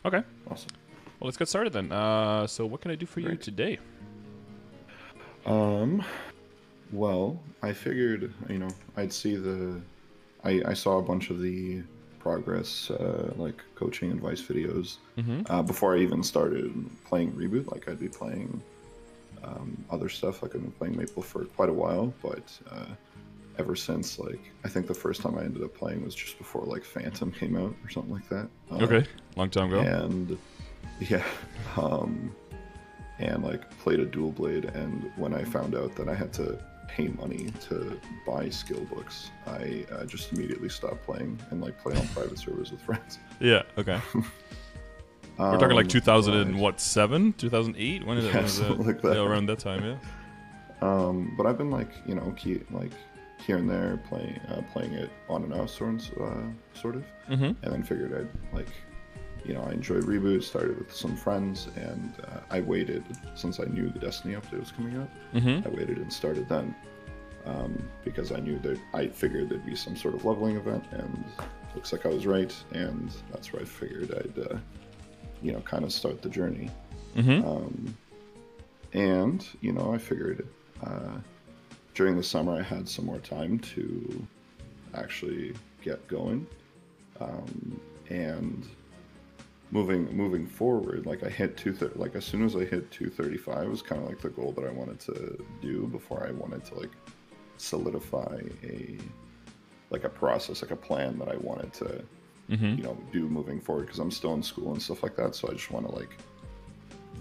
Okay. Awesome. Well, let's get started then. So what can I do for you Great. today? Um, well, I figured, I'd see I saw a bunch of the progress, like coaching advice videos, Mm-hmm. before I even started playing Reboot. Like, I'd be playing other stuff. Like, I've been playing Maple for quite a while, but ever since, like, I think the first time I ended up playing was just before, like, Phantom came out or something like that. Okay. Long time ago. And yeah, um, and like played a dual blade. And when I found out that I had to pay money to buy skill books, I just immediately stopped playing and like play on private servers with friends. Yeah. Okay. We're talking like 2000 But and what, 7? 2008? When is it? yeah, When is it? something like that. Yeah, around that time. Yeah. But I've been like, like here and there playing it on and off, sort of, Mm-hmm. and then figured I'd like, I enjoyed Reboot, started with some friends, and I waited, since I knew the Destiny update was coming out, Mm-hmm. I waited and started then, because I figured there'd be some sort of leveling event, and looks like I was right, and that's where I figured I'd, kind of start the journey. Mm-hmm. And, I figured during the summer I had some more time to actually get going, and moving forward, like I hit like as soon as I hit 235 was kind of like the goal that I wanted to do before I wanted to like solidify a process, like a plan that I wanted to Mm-hmm. do moving forward, because I'm still in school and stuff like that, so I just want to like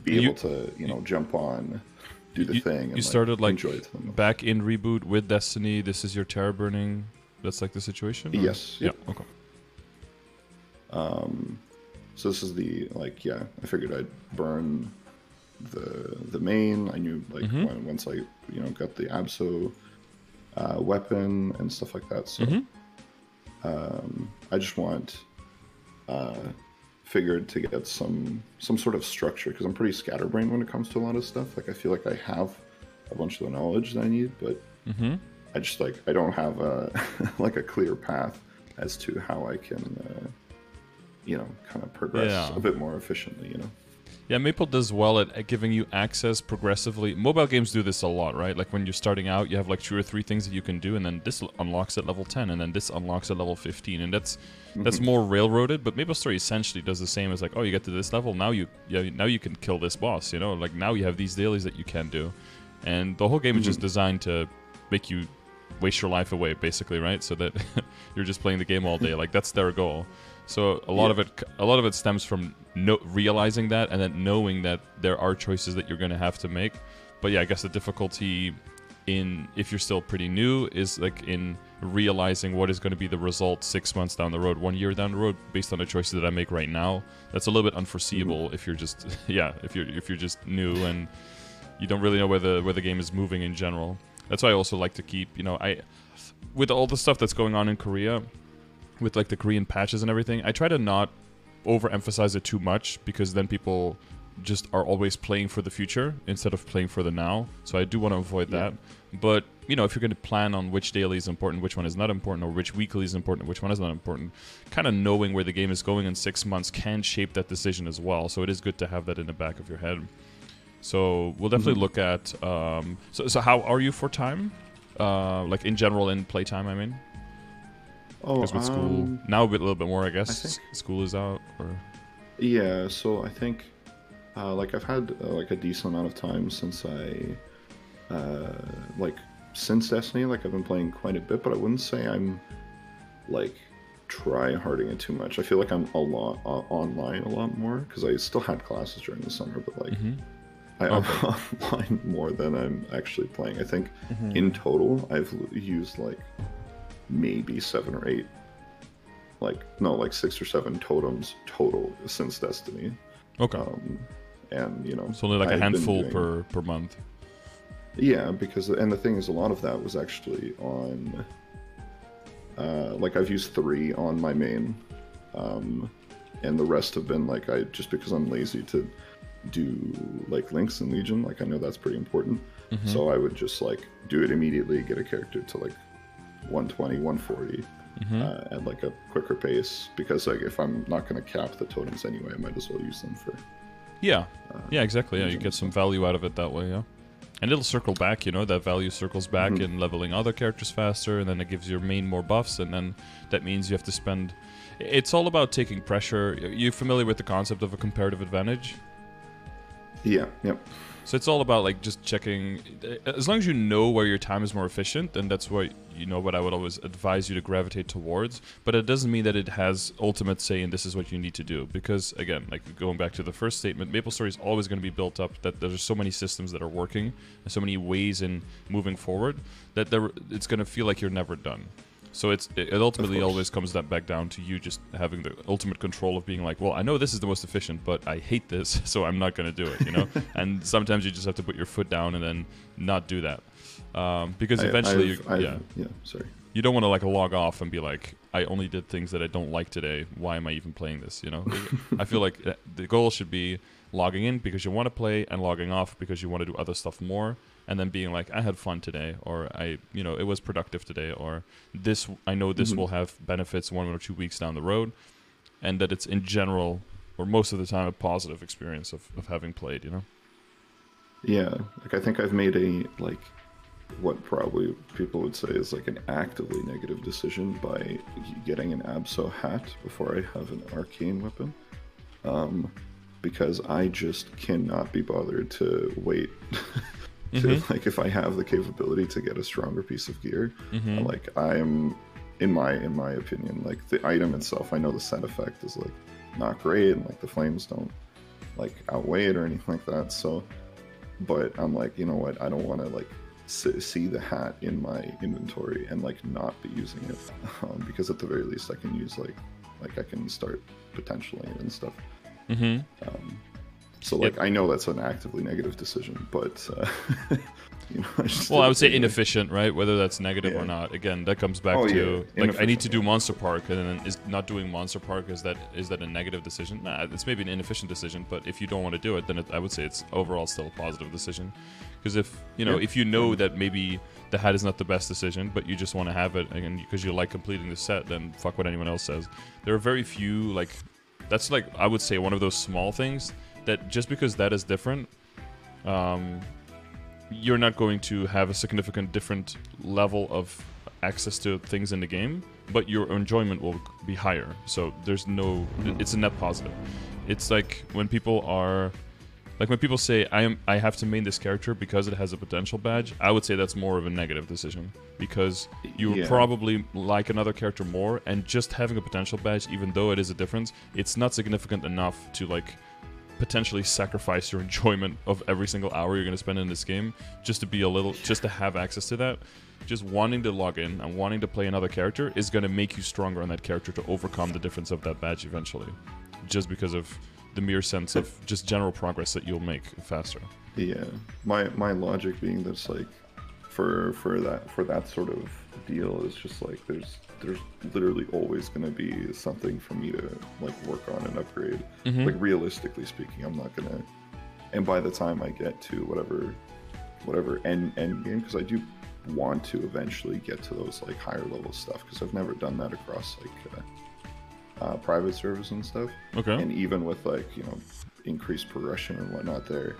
be You- able to jump on, do the thing, and You started like enjoy it to the most. back in Reboot with Destiny. This is your Terra burning. That's like the situation. Or? Yes. Yeah. Yep. Okay. So this is I figured I'd burn the main. I knew like Mm-hmm. once I got the Abso weapon and stuff like that. So Mm-hmm. I just figured to get some sort of structure, because I'm pretty scatterbrained when it comes to a lot of stuff. Like I feel like I have a bunch of the knowledge that I need, but Mm-hmm. I just I don't have a like a clear path as to how I can kind of progress Yeah. a bit more efficiently. Yeah, Maple does well at giving you access progressively. Mobile games do this a lot, right? Like when you're starting out, you have like 2 or 3 things that you can do, and then this unlocks at level 10, and then this unlocks at level 15, and that's more railroaded. But MapleStory essentially does the same as like, oh, you get to this level, now you can kill this boss. Like now you have these dailies that you can do, and the whole game is just designed to make you waste your life away, basically, right? So that you're just playing the game all day. Like that's their goal. So a lot of it stems from realizing that, and then knowing that there are choices that you're going to have to make. But yeah, I guess the difficulty if you're still pretty new is like in realizing what is going to be the result 6 months down the road, 1 year down the road, based on the choices that I make right now. That's a little bit unforeseeable if you're just if you're just new and you don't really know where the game is moving in general. That's why I also like to keep with all the stuff that's going on in Korea, with like the Korean patches and everything, I try to not overemphasize it too much, because then people just are always playing for the future instead of playing for the now. So I do want to avoid that. But, if you're going to plan on which daily is important, which one is not important, or which weekly is important, which one is not important, kind of knowing where the game is going in 6 months can shape that decision as well. So it is good to have that in the back of your head. So we'll definitely look at... So how are you for time? Like in general in playtime, I mean? Because with school now a little bit more, I guess. I think, school is out, or yeah. So I think, I've had like a decent amount of time since since Destiny. Like I've been playing quite a bit, but I wouldn't say I'm like try-harding it too much. I feel like I'm online a lot more, because I still had classes during the summer, but like I'm online more than I'm actually playing. I think in total I've used like maybe 7 or 8, like 6 or 7 totems total since Destiny. okay. And It's only like a I've been handful doing- per month. Yeah, and the thing is, a lot of that was actually on I've used 3 on my main, and the rest have been like just because I'm lazy to do like links in Legion. Like I know that's pretty important, so I would just like do it immediately, get a character to like 120, 140, at like a quicker pace, because like if I'm not going to cap the totems anyway, I might as well use them for. Yeah, yeah, exactly. Yeah, you get some value out of it that way. Yeah, and it'll circle back. You know, that value circles back in leveling other characters faster, and then it gives your main more buffs, and then that means you have to spend. It's all about taking pressure. You familiar with the concept of a comparative advantage? Yeah. Yep. So it's all about like just checking. As long as you know where your time is more efficient, then that's what what I would always advise you to gravitate towards. But it doesn't mean that it has ultimate say and this is what you need to do. Because again, like going back to the first statement, MapleStory is always going to be built up that there's so many systems that are working and so many ways in moving forward that it's going to feel like you're never done. So it ultimately always comes back down to you just having the ultimate control of being like, well, I know this is the most efficient, but I hate this, so I'm not going to do it, And sometimes you just have to put your foot down and then not do that. Because eventually, sorry. You don't want to like log off and be like, I only did things that I don't like today. Why am I even playing this, I feel like the goal should be logging in because you want to play and logging off because you want to do other stuff more. And then being like, I had fun today, or it was productive today, or this, I know this will have benefits 1 or 2 weeks down the road, and that it's in general, or most of the time, a positive experience of having played, Yeah, like I think I've made what probably people would say is like an actively negative decision by getting an Abso hat before I have an arcane weapon. Because I just cannot be bothered to wait. Like if I have the capability to get a stronger piece of gear, like I am, in my opinion, like the item itself, I know the set effect is like not great, and like the flames don't like outweigh it or anything like that. So, but I'm like, you know what? I don't want to like see the hat in my inventory and like not be using it, because at the very least I can use like I can start potentially and stuff. So like I know that's an actively negative decision, but I would say inefficient, right? Whether that's negative or not. Again, that comes back to like I need to do Monster Park, and then is not doing Monster Park, is that a negative decision? Nah, it's maybe an inefficient decision, but if you don't want to do it, then I would say it's overall still a positive decision. Because if you know that maybe the hat is not the best decision, but you just want to have it, and because you like completing the set, then fuck what anyone else says. There are very few that's like I would say one of those small things that just because that is different, you're not going to have a significant different level of access to things in the game, but your enjoyment will be higher. So there's it's a net positive. It's like when people say I have to main this character because it has a potential badge, I would say that's more of a negative decision, because you would probably like another character more, and just having a potential badge, even though it is a difference, it's not significant enough to like potentially sacrifice your enjoyment of every single hour you're going to spend in this game just to have access to that. Just wanting to log in and wanting to play another character is going to make you stronger on that character to overcome the difference of that badge eventually, just because of the mere sense of just general progress that you'll make faster. Yeah, my logic being that's like for that sort of deal is just like there's literally always going to be something for me to like work on and upgrade. Like realistically speaking, I'm not gonna, and by the time I get to whatever end game, because I do want to eventually get to those like higher level stuff, because I've never done that across like private servers and stuff. Okay. And even with like increased progression and whatnot there,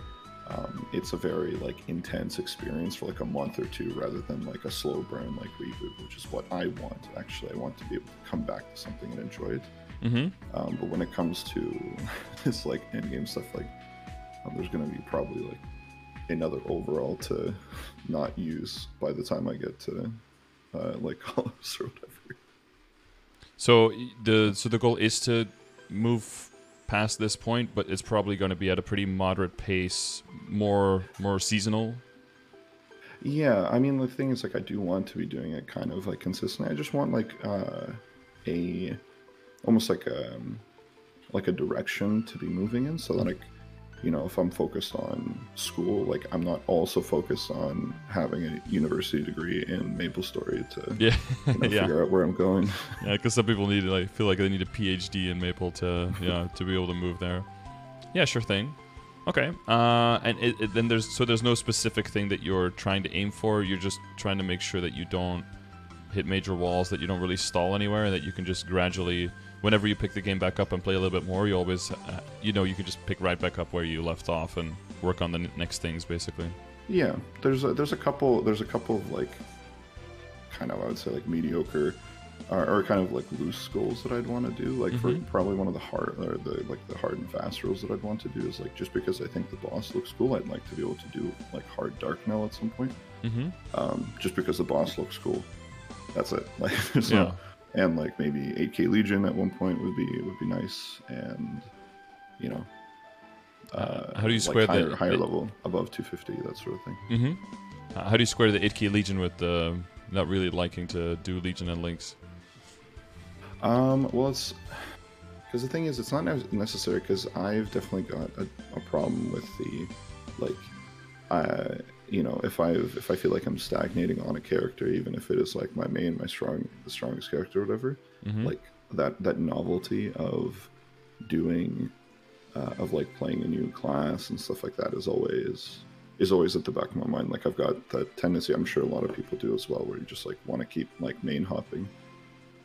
it's a very like intense experience for like a month or two, rather than like a slow burn like Reboot, which is what I want. Actually, I want to be able to come back to something and enjoy it. But when it comes to this like end game stuff, like there's going to be probably like another overall to not use by the time I get to like Hollows or whatever. So the goal is to move past this point, but it's probably going to be at a pretty moderate pace, more seasonal. Yeah, I mean the thing is like I do want to be doing it kind of like consistently. I just want like almost like a direction to be moving in, so that like if I'm focused on school, like I'm not also focused on having a university degree in MapleStory to figure out where I'm going. Yeah, because some people feel like they need a PhD in Maple to be able to move there. Yeah, sure thing. Okay. And then there's no specific thing that you're trying to aim for. You're just trying to make sure that you don't hit major walls, that you don't really stall anywhere, and that you can just gradually, whenever you pick the game back up and play a little bit more, you always, you can just pick right back up where you left off and work on the next things, basically. Yeah, there's a couple of like, kind of, I would say, like mediocre or kind of like loose goals that I'd want to do. Like for probably one of the hard and fast rules that I'd want to do is like, just because I think the boss looks cool, I'd like to be able to do like hard dark now at some point. Just because the boss looks cool. That's it. Like there's no, and like maybe 8K Legion at one point would be nice, and how do you square like higher level above 250, that sort of thing. How do you square the 8K Legion with not really liking to do Legion and Links? Well, it's because the thing is, it's not necessary, because I've definitely got a problem with the like, if I feel like I'm stagnating on a character, even if it is like the strongest character or whatever, like that novelty of doing of like playing a new class and stuff like that is always at the back of my mind. Like I've got that tendency, I'm sure a lot of people do as well, where you just like want to keep like main hopping.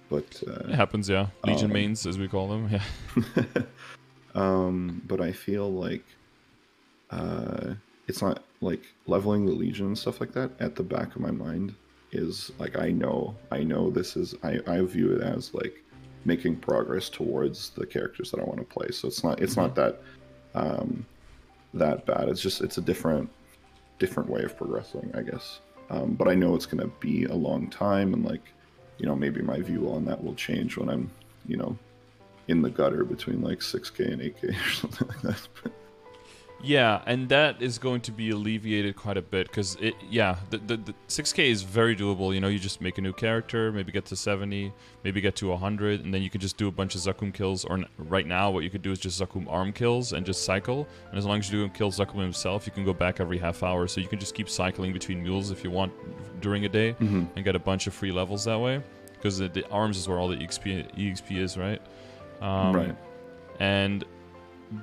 But it happens, yeah. Legion mains, as we call them, yeah. But I feel like it's not like leveling the Legion and stuff like that. At the back of my mind is like, I know this is, I view it as like making progress towards the characters that I want to play. So it's not that that bad. It's a different way of progressing, I guess. But I know it's going to be a long time, and like, maybe my view on that will change when I'm, in the gutter between like 6K and 8K or something like that. Yeah, and that is going to be alleviated quite a bit, because the 6K is very doable. You just make a new character, maybe get to 70, maybe get to 100, and then you can just do a bunch of Zakum kills. Or right now, what you could do is just Zakum arm kills and just cycle. And as long as you do kill Zakum himself, you can go back every half hour. So you can just keep cycling between mules if you want during a day, and get a bunch of free levels that way. Because the arms is where all the EXP is, right? Right. And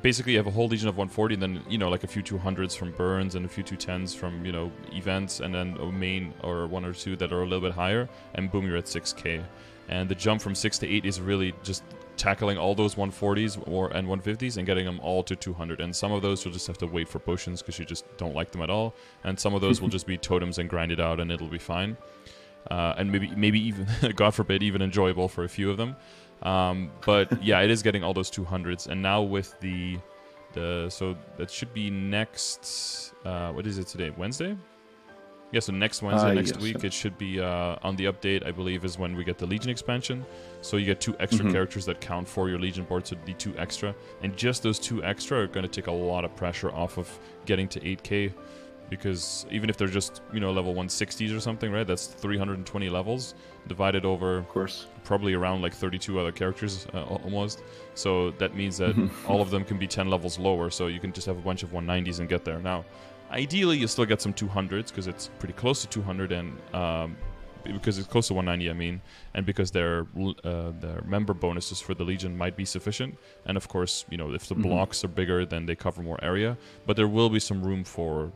basically you have a whole Legion of 140, and then like a few 200s from burns and a few 210s from events, and then a main or one or two that are a little bit higher, and boom, you're at 6K. And the jump from 6 to 8 is really just tackling all those 140s and 150s and getting them all to 200. And some of those you'll just have to wait for potions because you just don't like them at all, and some of those will just be totems and grind it out and it'll be fine. And maybe even God forbid, even enjoyable for a few of them. But yeah, it is getting all those 200s, and now with the so that should be next, what is it today, Wednesday? Yeah, so next Wednesday, next week, it should be on the update, I believe, is when we get the Legion expansion. So you get 2 extra characters that count for your Legion board, so the 2 extra, and just those 2 extra are going to take a lot of pressure off of getting to 8K. Because even if they're just, level 160s or something, right? That's 320 levels divided over, of course, probably around like 32 other characters almost. So that means that all of them can be 10 levels lower. So you can just have a bunch of 190s and get there. Now, ideally, you still get some 200s because it's pretty close to 200, and because it's close to 190, I mean, and because their member bonuses for the Legion might be sufficient. And of course, if the blocks are bigger, then they cover more area. But there will be some room for,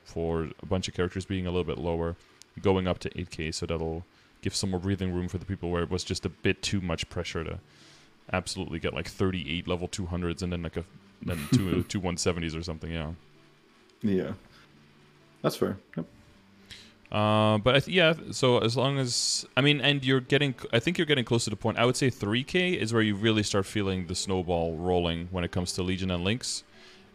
for a bunch of characters being a little bit lower, going up to 8K, so that'll give some more breathing room for the people where it was just a bit too much pressure to absolutely get like 38 level 200s and then like two 170s or something. Yeah, that's fair. Yep. But so as long as, I mean, and I think you're getting close to the point. I would say 3K is where you really start feeling the snowball rolling when it comes to Legion and Links.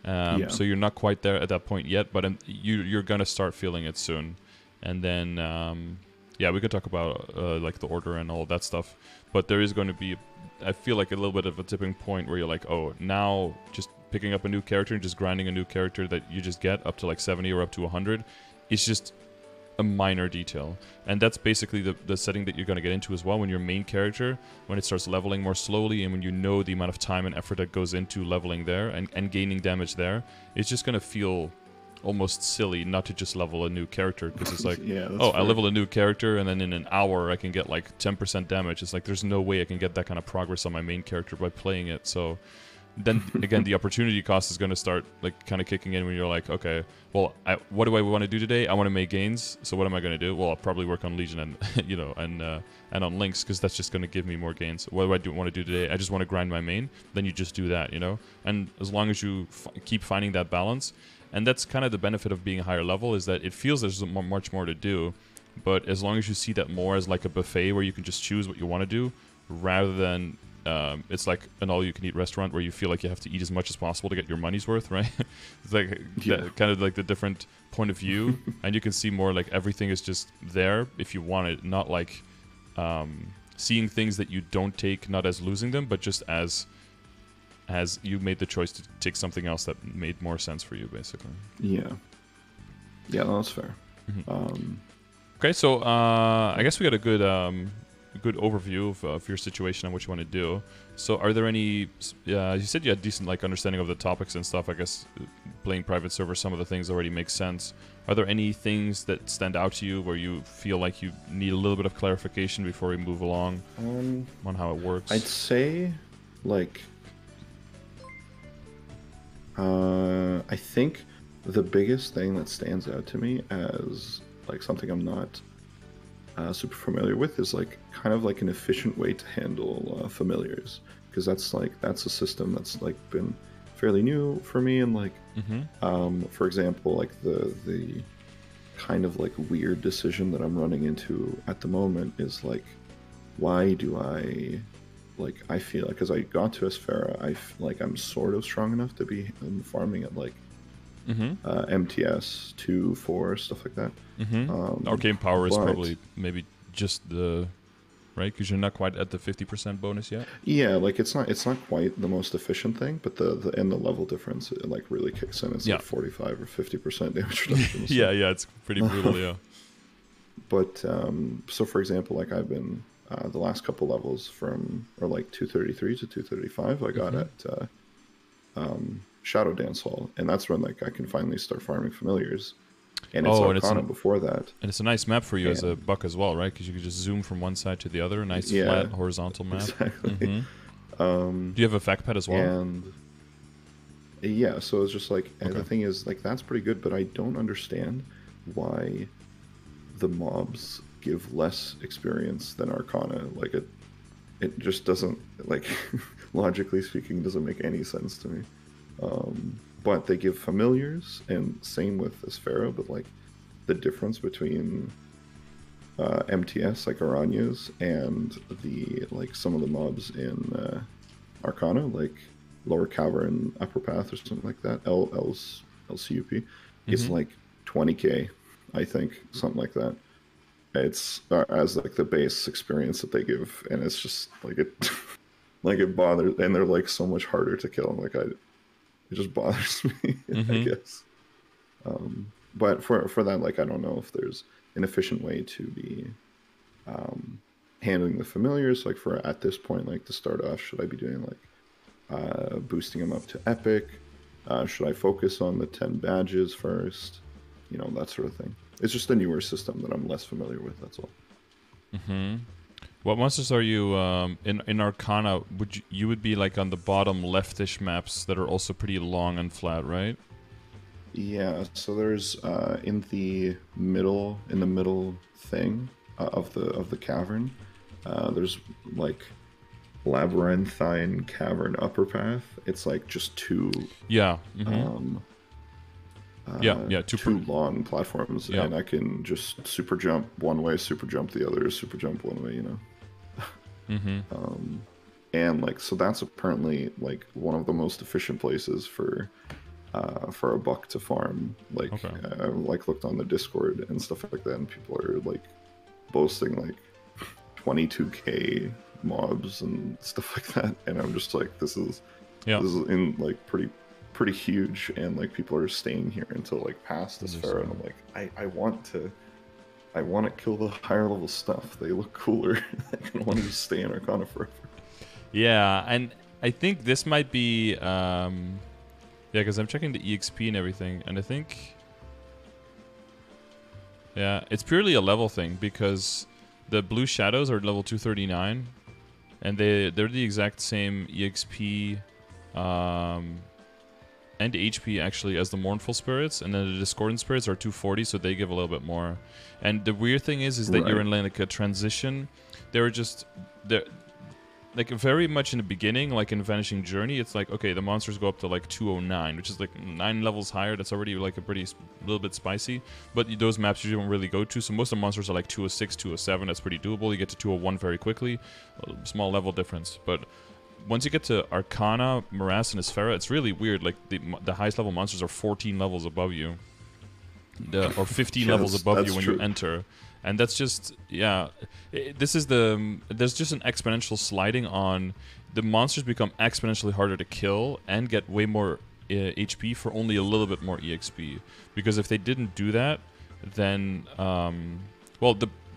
So you're not quite there at that point yet, but you're gonna start feeling it soon. And then, we could talk about like the order and all of that stuff. But there is going to be, I feel like, a little bit of a tipping point where you're like, oh, now just picking up a new character and just grinding a new character that you just get up to like 70 or up to 100 is just a minor detail. And that's basically the setting that you're going to get into as well when your main character, when it starts leveling more slowly, and when you know the amount of time and effort that goes into leveling there and gaining damage there, it's just going to feel almost silly not to just level a new character, because it's like, I level a new character and then in an hour I can get like 10% damage. It's like there's no way I can get that kind of progress on my main character by playing it. So then again, the opportunity cost is going to start like kind of kicking in when you're like, okay, well, what do I want to do today? I want to make gains. So what am I going to do? Well, I'll probably work on Legion and and on links, because that's just going to give me more gains. What do I want to do today? I just want to grind my main. Then you just do that, And as long as you keep finding that balance, and that's kind of the benefit of being a higher level, is that it feels there's much more to do, but as long as you see that more as like a buffet where you can just choose what you want to do, rather than it's like an all-you-can-eat restaurant where you feel like you have to eat as much as possible to get your money's worth, right? It's like kind of like the different point of view, and you can see more like everything is just there if you want it, not like seeing things that you don't take, not as losing them, but just as you made the choice to take something else that made more sense for you, basically. Yeah, no, that's fair. Okay, so I guess we got a good overview of your situation and what you want to do. So are there any, you said you had decent like understanding of the topics and stuff. I guess playing private server, some of the things already make sense. Are there any things that stand out to you where you feel like you need a little bit of clarification before we move along on how it works? I'd say like I think the biggest thing that stands out to me as like something I'm not super familiar with is like kind of like an efficient way to handle familiars, because that's a system that's like been fairly new for me, and like for example, like the kind of like weird decision that I'm running into at the moment is like, why do I feel like, because I got to Asphera, I'm sort of strong enough to be farming at like MTS 2, 4, stuff like that. Arcane power is probably maybe just the right, because you're not quite at the 50% bonus yet. Yeah, like it's not quite the most efficient thing, but the level difference, it like really kicks in. It's like 45 or 50% damage reduction. yeah, it's pretty brutal. Yeah. But so for example, like I've been the last couple levels from like 233 to 235, I got at Shadow Dance Hall, and that's when like I can finally start farming familiars. And it's Arcana before that. And it's a nice map for you as a buck as well, right? Because you can just zoom from one side to the other. Nice flat horizontal map. Exactly. Do you have a fact pad as well? And yeah, so it's just like the thing is like that's pretty good, but I don't understand why the mobs give less experience than Arcana. Like it just doesn't, like logically speaking, doesn't make any sense to me. But they give familiars, and same with Asphera, but like the difference between MTS, like Aranyas, and the like some of the mobs in Arcana, like Lower Cavern, Upper Path, or something like that, LCUP, it's like 20k, I think, something like that. It's as like the base experience that they give, and it's just like it, like it bothers, and they're like so much harder to kill. Like it just bothers me, I guess. But for that, like I don't know if there's an efficient way to be handling the familiars. Like for at this point, like to start off, should I be doing like boosting them up to epic? Should I focus on the 10 badges first? You know, that sort of thing. It's just a newer system that I'm less familiar with. That's all. What monsters are you in Arcana? You would be like on the bottom leftish maps that are also pretty long and flat, right? Yeah. So there's in the middle thing of the cavern. There's like labyrinthine cavern upper path. It's like just two. Yeah. Two long platforms, and I can just super jump one way, super jump the other, super jump one way, you know. And like so that's apparently like one of the most efficient places for a buck to farm. Like I like looked on the Discord and stuff like that, and people are like boasting like 22k mobs and stuff like that, and I'm just like, this is in like pretty huge, and like people are staying here until like past this fair, and I'm like, I want to kill the higher level stuff. They look cooler. I don't want to just stay in Arcana forever. Yeah, and I think this might be because I'm checking the EXP and everything, and I think it's purely a level thing, because the blue shadows are level 239, and they're the exact same EXP and HP actually as the Mournful Spirits, and then the Discordant Spirits are 240, so they give a little bit more. And the weird thing is that you're in like a transition. They're like very much in the beginning, like in Vanishing Journey. It's like, okay, the monsters go up to like 209, which is like 9 levels higher. That's already like a little bit spicy. But those maps you don't really go to. So most of the monsters are like 206, 207. That's pretty doable. You get to 201 very quickly. A small level difference, but once you get to Arcana, Morass, and Esfera, it's really weird. Like, the highest level monsters are 14 levels above you. Or 15 levels above you when you enter. And that's just, yeah. There's just an exponential sliding on. The monsters become exponentially harder to kill and get way more HP for only a little bit more EXP. Because if they didn't do that, then,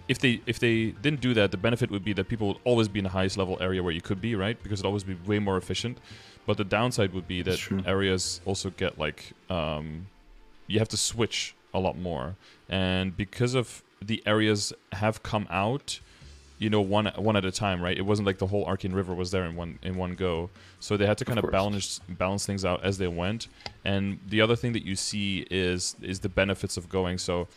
If they didn't do that, the benefit would be that people would always be in the highest level area where you could be, right? Because it'd always be way more efficient. But the downside would be that areas also get like you have to switch a lot more, and because of the areas have come out, you know, one at a time, right? It wasn't like the whole Arcane River was there in one go, so they had to kind of balance things out as they went. And the other thing that you see is the benefits of going. So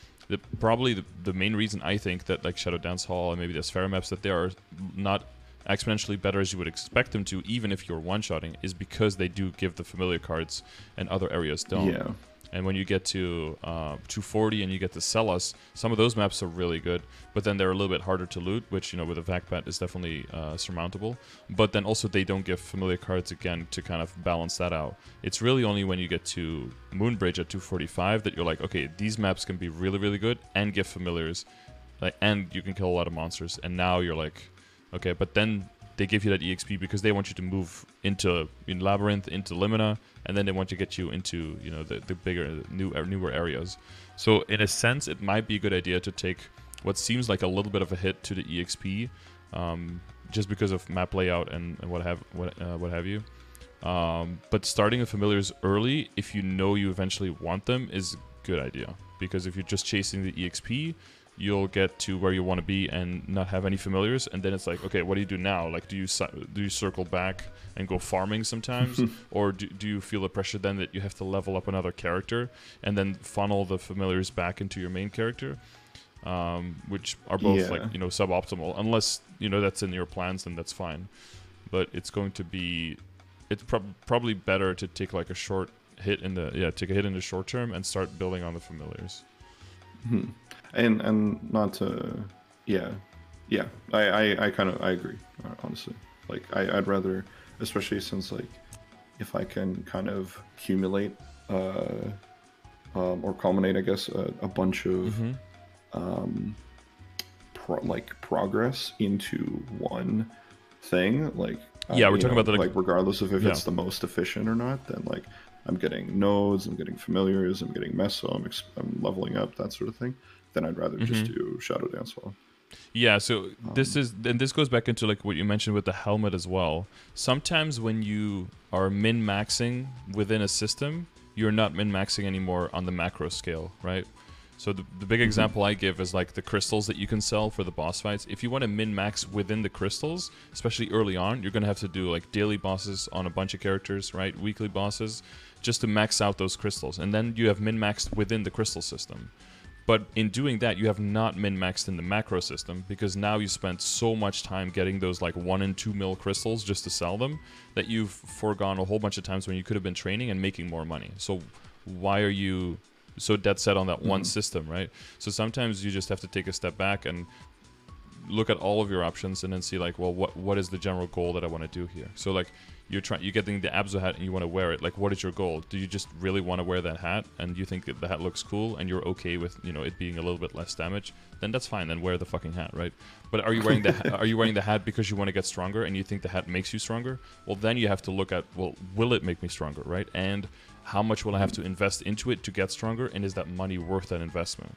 probably the main reason I think that like Shadow Dance Hall and maybe the Sphera maps, that they are not exponentially better as you would expect them to, even if you're one-shotting, is because they do give the familiar cards and other areas don't. Yeah. And when you get to 240 and you get to Celas, some of those maps are really good, but then they're a little bit harder to loot, which, you know, with a Vacpat is definitely surmountable. But then also they don't give familiar cards again to kind of balance that out. It's really only when you get to Moonbridge at 245 that you're like, okay, these maps can be really, really good and give familiars, like, and you can kill a lot of monsters. And now you're like, okay, but then they give you that EXP because they want you to move into Labyrinth, into Limina, and then they want to get you into, you know, the bigger, newer areas. So in a sense, it might be a good idea to take what seems like a little bit of a hit to the EXP, just because of map layout and what have you. But starting with familiars early, if you know you eventually want them, is a good idea, because if you're just chasing the EXP, you'll get to where you want to be and not have any familiars, and then it's like, okay, what do you do now? Like, do you circle back and go farming sometimes, or do you feel the pressure then that you have to level up another character and then funnel the familiars back into your main character, which are both like, you know, suboptimal. Unless, you know, that's in your plans, then that's fine. But it's going to be, it's probably better to take like a short hit in the short term and start building on the familiars. And not to, I agree, honestly. Like, I'd rather, especially since, like, if I can kind of accumulate or culminate, I guess, a bunch of progress into one thing, like, we're talking about the, like, regardless of if it's the most efficient or not, then, like, I'm getting nodes, I'm getting familiars, I'm getting Meso, I'm leveling up, that sort of thing. Then I'd rather just do Shadow Dance Hall. Yeah, so this goes back into like what you mentioned with the helmet as well. Sometimes when you are min-maxing within a system, you're not min-maxing anymore on the macro scale, right? So the big example I give is like the crystals that you can sell for the boss fights. If you want to min-max within the crystals, especially early on, you're going to have to do like daily bosses on a bunch of characters, right? Weekly bosses, just to max out those crystals. And then you have min-maxed within the crystal system. But in doing that, you have not min-maxed in the macro system, because now you spent so much time getting those like 1 and 2 mil crystals just to sell them that you've foregone a whole bunch of times when you could have been training and making more money. So why are you so dead set on that one system, right? So sometimes you just have to take a step back and look at all of your options and then see like, well, what is the general goal that I want to do here? So like, you're getting the Abzu hat and you want to wear it. Like, what is your goal? Do you just really want to wear that hat and you think that the hat looks cool and you're okay with, you know, it being a little bit less damage? Then that's fine. Then wear the fucking hat, right? But are you wearing the hat because you want to get stronger and you think the hat makes you stronger? Well, then you have to look at, well, will it make me stronger, right? And how much will I have to invest into it to get stronger? And is that money worth that investment?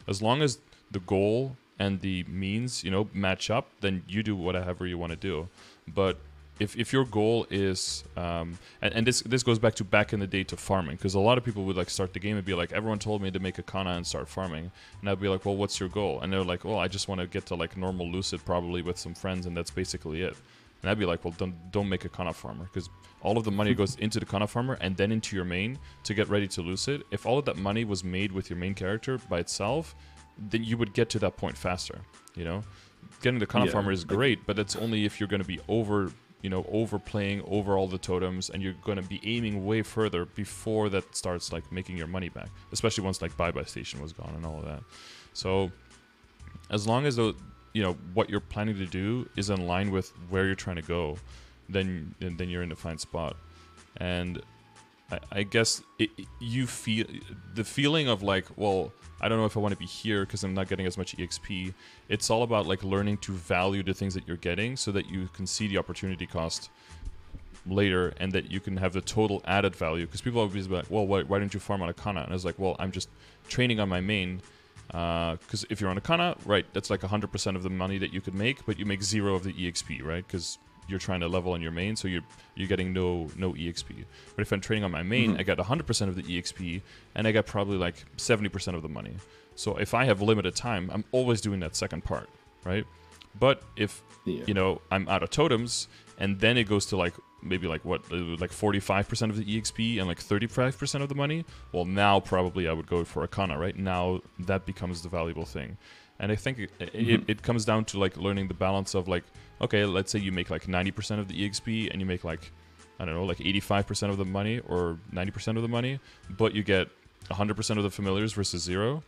As long as the goal and the means, you know, match up, then you do whatever you want to do. But if your goal is, and this goes back in the day to farming, because a lot of people would like start the game and be like, everyone told me to make a Kana and start farming, and I'd be like, well, what's your goal? And they're like, well, I just want to get to like normal Lucid probably with some friends, and that's basically it. And I'd be like, well, don't make a Kana farmer, because all of the money goes into the Kana farmer and then into your main to get ready to lose it. If all of that money was made with your main character by itself, then you would get to that point faster, you know? Getting the Kana farmer is great, but it's only if you're going to be overplaying over all the totems, and you're going to be aiming way further before that starts like making your money back, especially once like bye station was gone and all of that. So as long as what you're planning to do is in line with where you're trying to go, then you're in a fine spot. And I guess you feel the feeling of like, well, I don't know if I want to be here because I'm not getting as much EXP. It's all about like learning to value the things that you're getting so that you can see the opportunity cost later, and that you can have the total added value. Because people always be like, well, why don't you farm on a Kana? And I was like, well, I'm just training on my main. Because if you're on a Kana, right, that's like 100% of the money that you could make, but you make 0 of the EXP, right? Because you're trying to level on your main, so you're getting no EXP. But if I'm training on my main, I got 100% of the EXP, and I got probably like 70% of the money. So if I have limited time, I'm always doing that second part, right? But if I'm out of totems, and then it goes to like maybe like 45% of the EXP and like 35% of the money, well, now probably I would go for a Kana, right? Now that becomes the valuable thing. And I think it comes down to like learning the balance of like, okay, let's say you make like 90% of the EXP and you make like, I don't know, like 85% of the money or 90% of the money, but you get 100% of the familiars versus 0.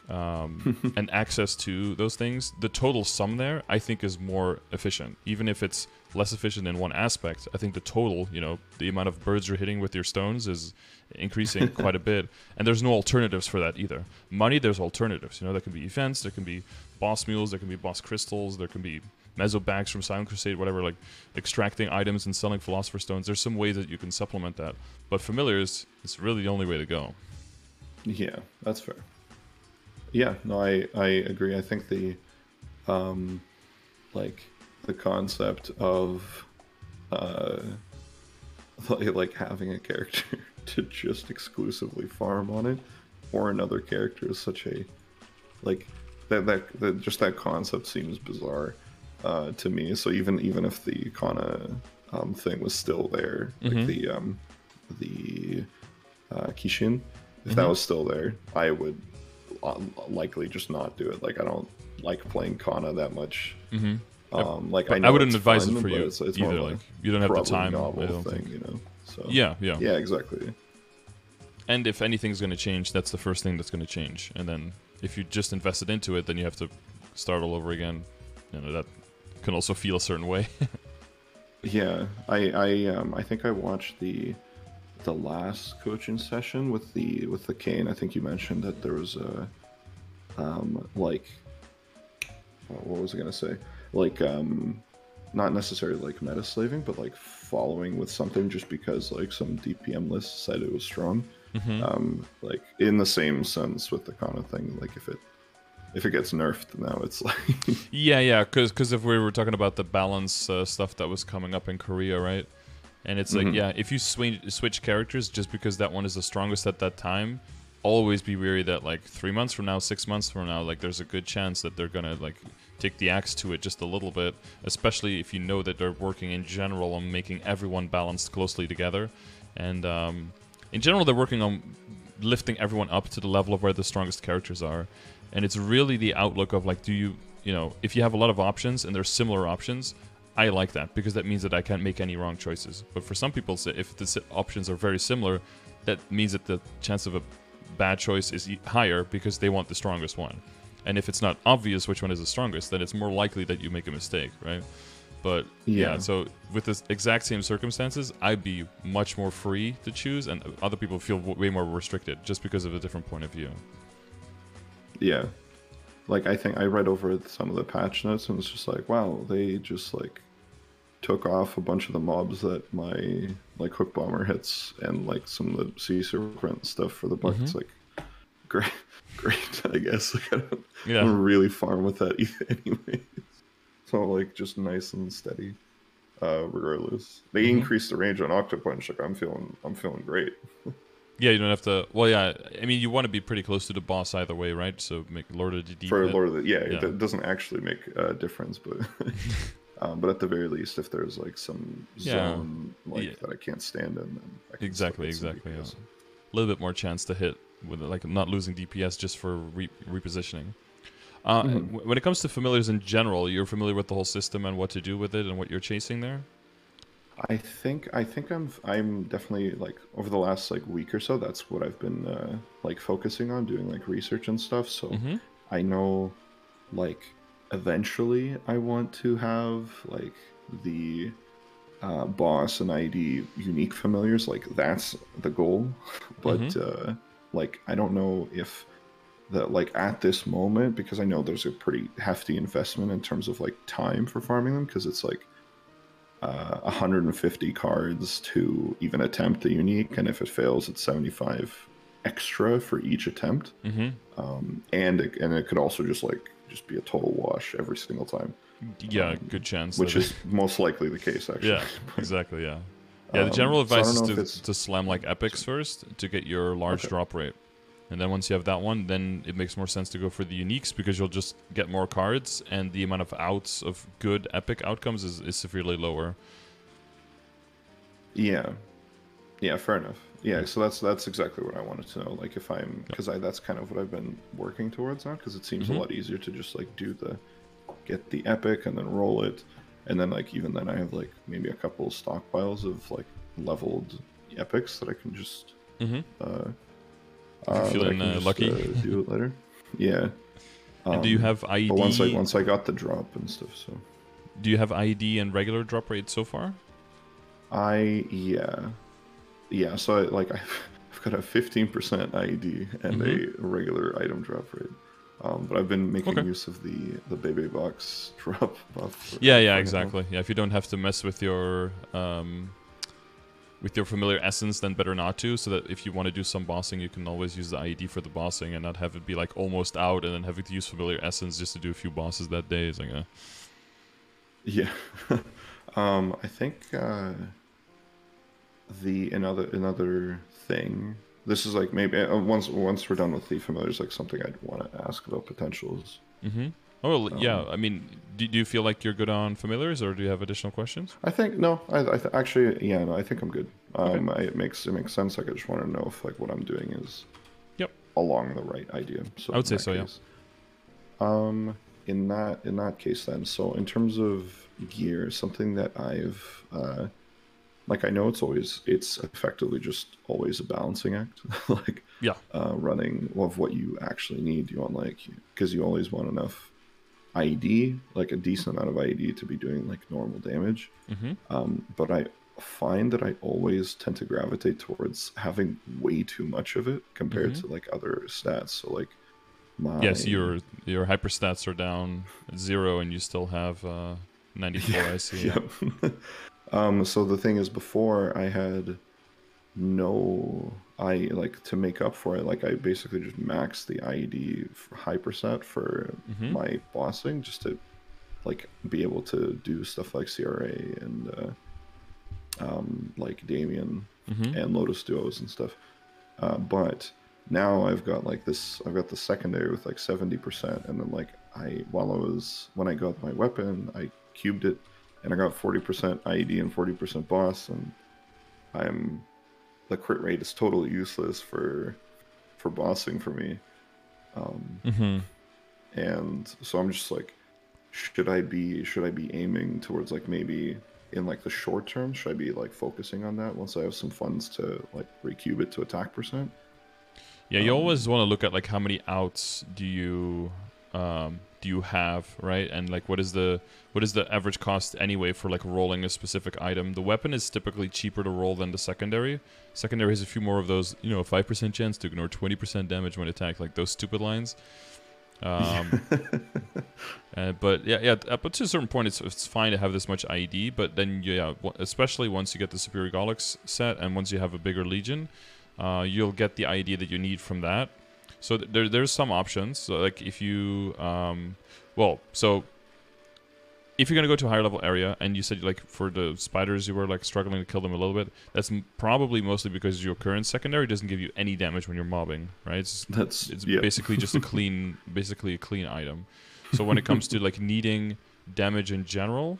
And access to those things, the total sum there, I think, is more efficient. Even if it's less efficient in one aspect, I think the total, the amount of birds you're hitting with your stones is increasing quite a bit. And there's no alternatives for that either. Money, there's alternatives. There can be events, there can be boss mules, there can be boss crystals, there can be Meso bags from Silent Crusade, whatever, like extracting items and selling Philosopher Stones. There's some ways that you can supplement that. But familiars, it's really the only way to go. Yeah, that's fair. Yeah, no, I agree. I think the concept of like having a character to just exclusively farm on it or another character is such a like that just that concept seems bizarre to me. So even if the Kana thing was still there, like the Kishin, if that was still there, I would likely just not do it. Like I don't like playing Kana that much. Like I wouldn't advise it for you. It's either. Like you don't have the time. I don't think. So yeah, exactly. And if anything's going to change, that's the first thing that's going to change. And then if you just invested into it, then you have to start all over again. That can also feel a certain way. Yeah, I think I watched the last coaching session with the Kane. I think you mentioned that there was a what was I gonna say? Like not necessarily like meta slaving, but like following with something just because like some DPM list said it was strong. Like in the same sense with the Kana thing, like if it gets nerfed, now it's like yeah, because if we were talking about the balance stuff that was coming up in Korea, right? And it's like, if you switch characters just because that one is the strongest at that time, always be wary that like 3 months from now, 6 months from now, like there's a good chance that they're gonna like take the axe to it just a little bit, especially if you know that they're working in general on making everyone balanced closely together. And in general, they're working on lifting everyone up to the level of where the strongest characters are. And it's really the outlook of like, if you have a lot of options and there's similar options, I like that because that means that I can't make any wrong choices. But for some people, if the options are very similar, that means that the chance of a bad choice is higher because they want the strongest one. And if it's not obvious which one is the strongest, then it's more likely that you make a mistake, right? But yeah, so with the exact same circumstances, I'd be much more free to choose, and other people feel way more restricted just because of a different point of view. Yeah. Like, I think I read over some of the patch notes and it's just like, wow, they just like took off a bunch of the mobs that my like hook bomber hits and like some of the sea serpent stuff for the buck. It's like great, I guess. Like, I don't really farm with that anyway. So like just nice and steady. Regardless, they increased the range on Octopunch. Like I'm feeling great. Yeah, you don't have to. Well, yeah, I mean, you want to be pretty close to the boss either way, right? So make Lord of the Deep. For Lord of the, it doesn't actually make a difference, but But at the very least, if there's like some Yeah. zone Yeah. like that I can't stand in, then I can still Exactly. get some Exactly. Yeah. DPS. A little bit more chance to hit with like not losing DPS just for repositioning. Hmm. When it comes to familiars in general, you're familiar with the whole system and what to do with it and what you're chasing there. I'm definitely like over the last like week or so. That's what I've been like focusing on doing like research and stuff. So Mm-hmm. I know like eventually I want to have like the boss and ID unique familiars. Like that's the goal. Mm-hmm. But like I don't know if that like at this moment, because I know there's a pretty hefty investment in terms of like time for farming them, because it's like 150 cards to even attempt the unique, and if it fails, it's 75 extra for each attempt. Mm-hmm. And it could also just be a total wash every single time. Yeah, good chance. Which That is most likely the case, actually. yeah, exactly. Yeah. Yeah, the general So I advice don't is know if it's to slam like epics first to get your large okay. drop rate. And then once you have that one, then it makes more sense to go for the uniques because you'll just get more cards and the amount of outs of good epic outcomes is severely lower. Yeah, yeah, fair enough. Yeah, so that's exactly what I wanted to know. Like if I'm, because that's kind of what I've been working towards now, because it seems a lot easier to just like get the epic and then roll it, and then like even then I have like maybe a couple of stockpiles of like leveled epics that I can just Mm-hmm. that I Feeling can just, lucky. do it later. Yeah. And do you have IED? But once I got the drop and stuff, so Do you have IED and regular drop rate so far? yeah. So I've got a 15% IED and a regular item drop rate. But I've been making use of the baby box drop buff. Yeah, exactly. Yeah, if you don't have to mess with your familiar essence, then better not to, so that if you want to do some bossing, you can always use the IED for the bossing and not have it be like almost out and then having to use familiar essence just to do a few bosses that day. It's like Yeah. I think another thing. This is like maybe once we're done with the familiars, like something I'd want to ask about potentials. Mm-hmm. Oh well, yeah. I mean, do you feel like you're good on familiars, or do you have additional questions? I think no. Actually, yeah, no. I think I'm good. Okay. It makes sense. Like I just want to know if like what I'm doing is Yep. along the right idea. So I would say in that so. case, yeah. In that case, then. So in terms of gear, something that I've like I know it's effectively just always a balancing act, like Yeah. running of what you actually need. You want like because you always want enough IED, like a decent amount of IED to be doing like normal damage. But I find that I always tend to gravitate towards having way too much of it compared to like other stats. So like Yes, your hyper stats are down 0 and you still have 94. I see. Yep. So the thing is, before I had to make up for it, like I basically just maxed the IED for hyperset for my bossing just to like be able to do stuff like CRA and like Damien and Lotus duos and stuff. But now I've got the secondary with like 70%, and then like when I got my weapon, I cubed it and I got 40% IED and 40% boss, and the crit rate is totally useless for bossing for me. And so I'm just like, should I be aiming towards like maybe in like the short term, should I be like focusing on that once I have some funds to like recube it to attack percent? Yeah, you always want to look at like how many outs do you have, right? And like what is the average cost anyway for like rolling a specific item? The weapon is typically cheaper to roll than the secondary. Secondary has a few more of those, 5% chance to ignore 20% damage when attacked, like those stupid lines. But up to a certain point, it's fine to have this much IED, but then especially once you get the Superior Golics set and once you have a bigger Legion, you'll get the IED that you need from that. So there's some options. So like if you if you're gonna go to a higher level area, and you said like for the spiders you were like struggling to kill them a little bit, that's probably mostly because your current secondary doesn't give you any damage when you're mobbing, right? It's basically just a clean item. So when it comes to like needing damage in general,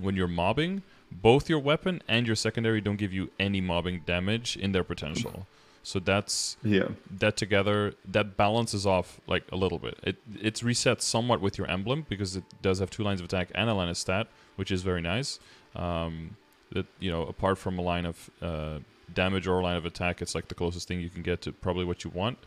when you're mobbing, both your weapon and your secondary don't give you any mobbing damage in their potential. So that together, that balances off like a little bit. It's reset somewhat with your emblem because it does have 2 lines of attack and a line of stat, which is very nice. That, you know, apart from a line of damage or a line of attack, it's like the closest thing you can get to probably what you want.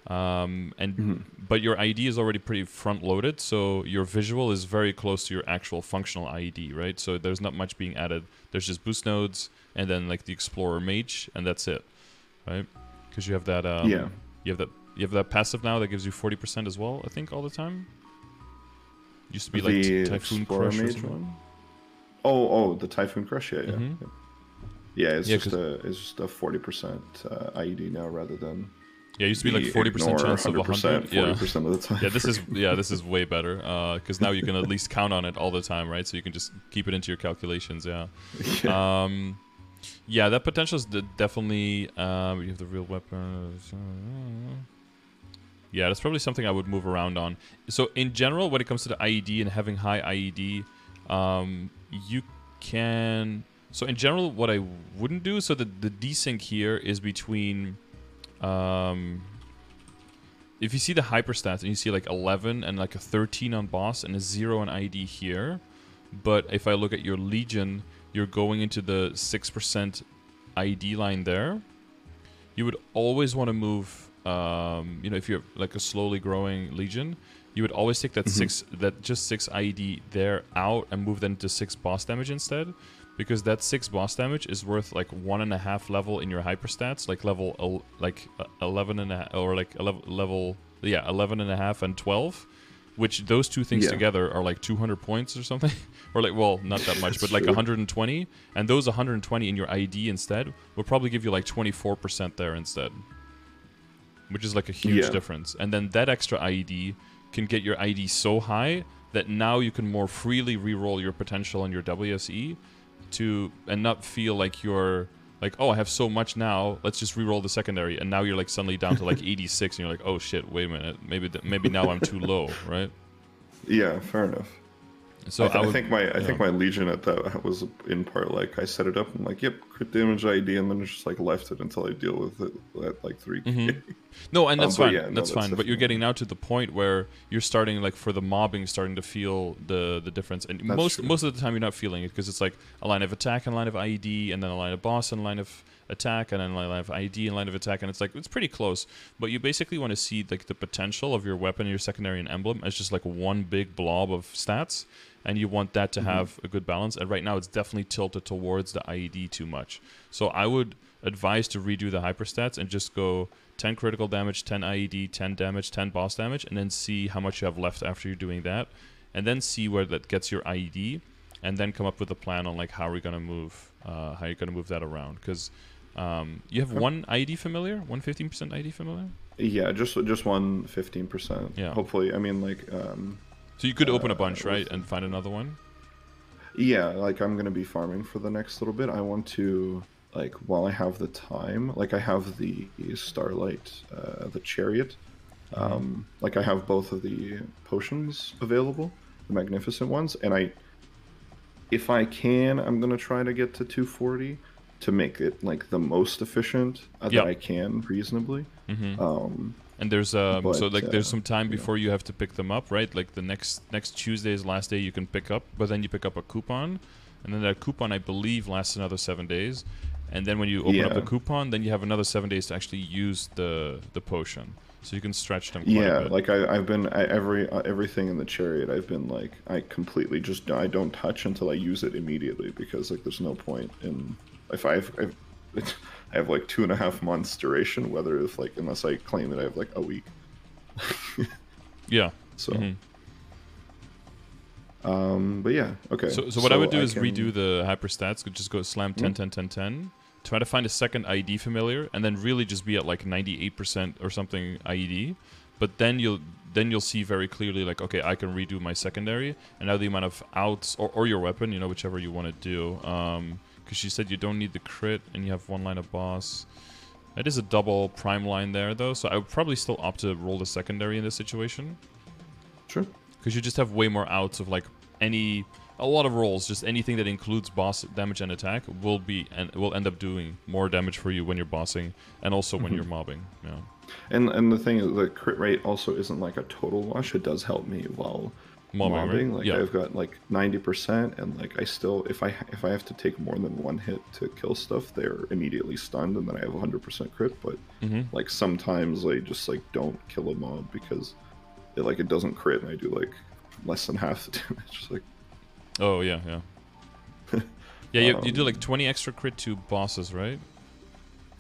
But your IED is already pretty front loaded, so your visual is very close to your actual functional IED, right? So there's not much being added. There's just boost nodes and then like the Explorer Mage, and that's it, right? Because you have that you have that passive now that gives you 40% as well, I think, all the time. Used to be like Typhoon Crush or something. Oh, the Typhoon Crush, yeah. It's just a 40% IED now rather than. Yeah, it used to be like 40% chance of 100. 40% of the time. This is way better because now you can at least count on it all the time, right? So you can just keep it into your calculations. That potential is definitely. You have the real weapon. Yeah, that's probably something I would move around on. So in general, when it comes to the IED and having high IED, you can. So in general, what I wouldn't do. So the desync here is between. If you see the hyperstats and you see like 11 and like a 13 on boss and a 0 on ID here, but if I look at your Legion, you're going into the 6% ID line there. You would always want to move, if you're like a slowly growing Legion, you would always take that 6 ID there out and move them to 6 boss damage instead. Because that 6 boss damage is worth like 1.5 level in your hyperstats, like level 11 and a half, or like level 11.5 and 12, which those two things together are like 200 points or something, or like, well, not that much, but like 120, and those 120 in your ID instead will probably give you like 24% there instead, which is like a huge difference. And then that extra IED can get your ID so high that now you can more freely reroll your potential and your WSE. And not feel like you're like, oh, I have so much now, let's just reroll the secondary, and now you're like suddenly down to like 86 and you're like, oh shit, wait a minute, maybe now I'm too low, right? Yeah, fair enough. So I think my Legion at that was in part like I set it up and like, yep, crit damage ID, and then just like left it until I deal with it at like 3k. No, and that's fine. That's fine. But you're getting now to the point where you're starting like for the mobbing, starting to feel the difference. And most of the time you're not feeling it because it's like a line of attack and a line of IED, and then a line of boss and a line of attack, and then a line of IED and line of attack, and it's like it's pretty close. But you basically want to see like the potential of your weapon, your secondary and emblem as just like one big blob of stats. And you want that to have a good balance. And right now it's definitely tilted towards the IED too much. So I would advise to redo the hyperstats and just go 10 critical damage, 10 IED, 10 damage, 10 boss damage, and then see how much you have left after you're doing that. And then see where that gets your IED, and then come up with a plan on like how you're gonna move that around. Because you have one IED familiar, one 15% IED familiar? Yeah, just one 15%. Yeah. Hopefully, I mean like so you could open a bunch, right, and find another one? Yeah, like I'm going to be farming for the next little bit. I want to, like, while I have the time, like I have the Starlight, the Chariot. Like I have both of the potions available, the Magnificent ones. And if I can, I'm going to try to get to 240 to make it, like, the most efficient that I can reasonably. And there's there's some time before you have to pick them up, right? Like the next Tuesday is the last day you can pick up, but then you pick up a coupon, and then that coupon I believe lasts another 7 days, and then when you open up the coupon, then you have another 7 days to actually use the potion, so you can stretch them. Quite a bit. Like I've been everything in the Chariot. I've been like I completely just I don't touch until I use it immediately because like there's no point in if I have like 2.5 months duration, whether it's like unless I claim that I have like a week. Yeah. So. But yeah, okay. So what I would do is redo the hyperstats. Just go slam 10, 10, 10, 10. Try to find a second ID familiar, and then really just be at like 98% or something IED. But then you'll see very clearly like, okay, I can redo my secondary, and now the amount of outs or your weapon, whichever you want to do. Because she said you don't need the crit, and you have one line of boss. It is a double prime line there, though, so I would probably still opt to roll the secondary in this situation. Sure. Because you just have way more outs of like any a lot of rolls, just anything that includes boss damage and attack will end up doing more damage for you when you're bossing and also when you're mobbing. Yeah. And the thing is, the crit rate also isn't like a total wash. It does help me while mobbing. Right? Like yeah. I've got like 90%, and like I still, if I have to take more than one hit to kill stuff, they're immediately stunned, and then I have 100% crit. But like sometimes I just like don't kill a mob because it doesn't crit, and I do like less than half the damage. Like, oh yeah, yeah. Yeah, you do like 20 extra crit to bosses, right?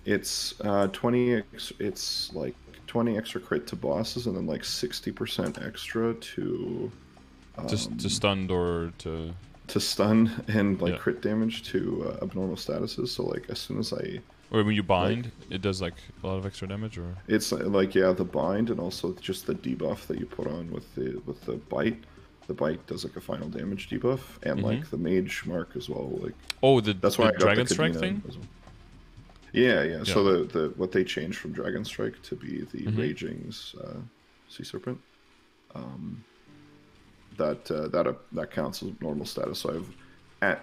It's 20. It's like 20 extra crit to bosses, and then like 60% extra to stunned or to stun, and like crit damage to abnormal statuses. So like as soon as I or when you bind, it does like a lot of extra damage, or it's like the bind, and also just the debuff that you put on with the bite. The bite does like a final damage debuff, and like the mage mark as well. Like that's why I got Dragon the Strike Kadena thing. as well. Yeah. So the what they changed from Dragon Strike to be the Raging's Sea Serpent. That counts as normal status. So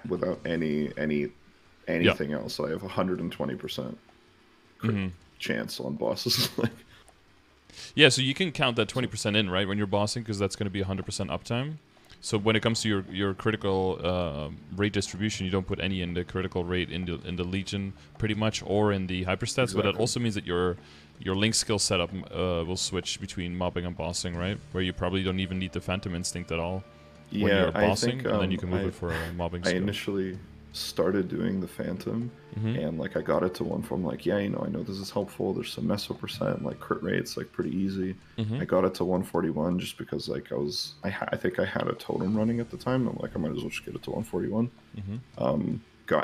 without anything else, I have 120% chance on bosses. Like, yeah, so you can count that 20% in, right, when you're bossing, because that's going to be 100% uptime. So when it comes to your critical rate distribution, you don't put any in the critical rate in the Legion pretty much, or in the hyperstats. Exactly. But that also means that your link skill setup will switch between mobbing and bossing, right? Where you probably don't even need the Phantom Instinct at all when you're bossing, and then you can move it for a mobbing skill. I initially started doing the Phantom, and like I got it to one from like, I know this is helpful. There's some Meso percent, like crit rates, like pretty easy. I got it to 141 just because like I think I had a totem running at the time. I'm like, I might as well just get it to 141.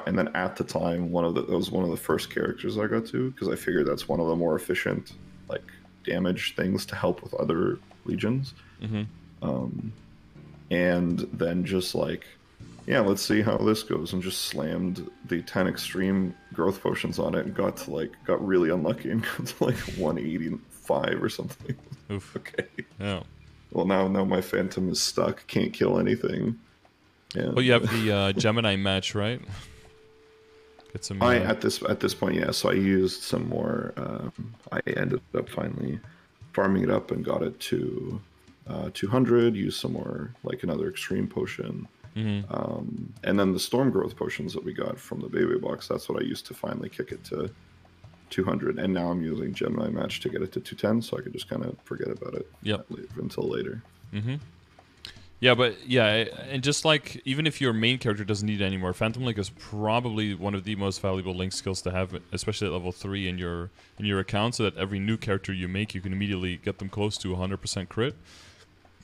And then at the time, that was one of the first characters I got to, because I figured that's one of the more efficient like damage things to help with other legions. And then just like, let's see how this goes, and just slammed the 10 extreme growth potions on it and got really unlucky and got to like 185 or something. Oof. Okay. Yeah. Well, now my Phantom is stuck, can't kill anything. And well, you have the Gemini match, right? Get some. At this point, yeah. So I used some more. I ended up finally farming it up and got it to 200. Used some more, like another extreme potion. And then the storm growth potions that we got from the baby box, that's what I used to finally kick it to 200. And now I'm using Gemini Match to get it to 210, so I could just kind of forget about it until later. Yeah, but and just like, even if your main character doesn't need it anymore, Phantom Link is probably one of the most valuable link skills to have, especially at level 3 in your account, so that every new character you make, you can immediately get them close to 100% crit.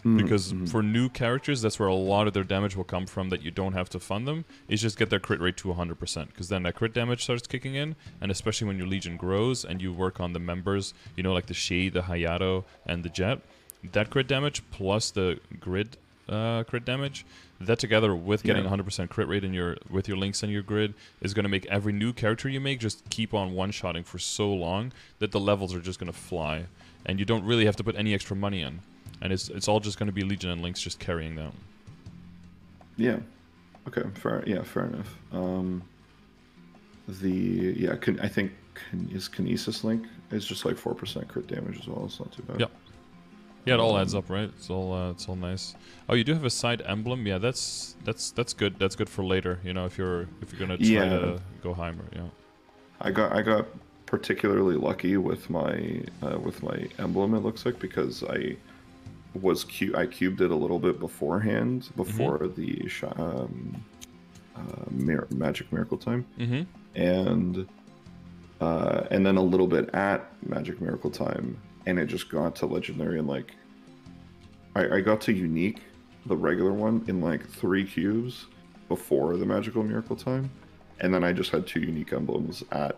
Because for new characters, that's where a lot of their damage will come from, that you don't have to fund them, is just get their crit rate to 100%, because then that crit damage starts kicking in, and especially when your Legion grows and you work on the members, like the Shade, the Hayato, and the Jet, that crit damage plus the grid crit damage, that together with getting 100% crit rate with your links and your grid is going to make every new character you make just keep on one-shotting for so long that the levels are just going to fly, and you don't really have to put any extra money in. And it's all just going to be Legion and Links just carrying that. Yeah. Okay. Fair enough. I think Kinesis Link is just like 4% crit damage as well. It's not too bad. Yeah. Yeah, it all adds up, right? It's all nice. Oh, you do have a side emblem. Yeah, that's good. That's good for later. If you're gonna try to go Heimer. Yeah. I got particularly lucky with my emblem. It looks like, because I cubed it a little bit beforehand, before the Magic Miracle Time, and then a little bit at Magic Miracle Time, and it just got to Legendary, and like I got to Unique, the regular one, in like 3 cubes before the Magical Miracle Time, and then I just had 2 Unique emblems at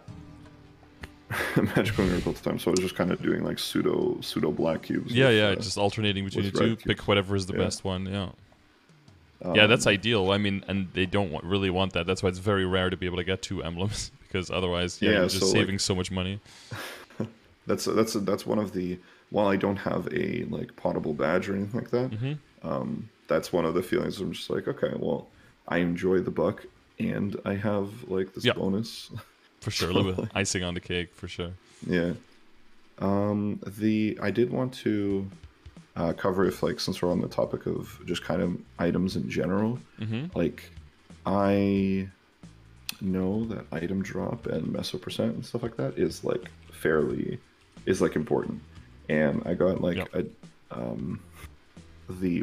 Magical Miracle Time, so I was just kind of doing like pseudo black cubes. Just alternating between the 2. Cubes. Pick whatever is the best one. Yeah, that's ideal. I mean, and they don't really want that. That's why it's very rare to be able to get 2 emblems, because otherwise, you're just saving so much money. That's one of the. While I don't have a like potable badge or anything like that, that's one of the feelings. I'm just like, okay, well, I enjoy the buck, and I have like this Yeah, bonus. for sure. A little bit icing on the cake, for sure. Yeah. I did want to cover, if like, since we're on the topic of just kind of items in general, Mm-hmm. like I know that item drop and meso percent and stuff like that is like important, and I got like Yep.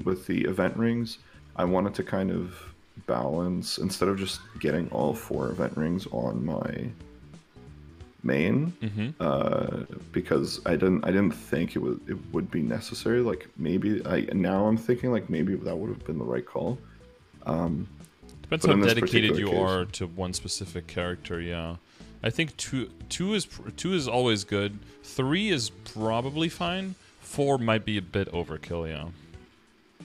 with the event rings, I wanted to kind of balance, instead of just getting all 4 event rings on my main, Mm-hmm. because I didn't think it would be necessary. Like maybe now I'm thinking like maybe that would have been the right call. Depends But how in this dedicated particular you case, are to one specific character. Yeah, I think two is always good. 3 is probably fine. 4 might be a bit overkill. Yeah.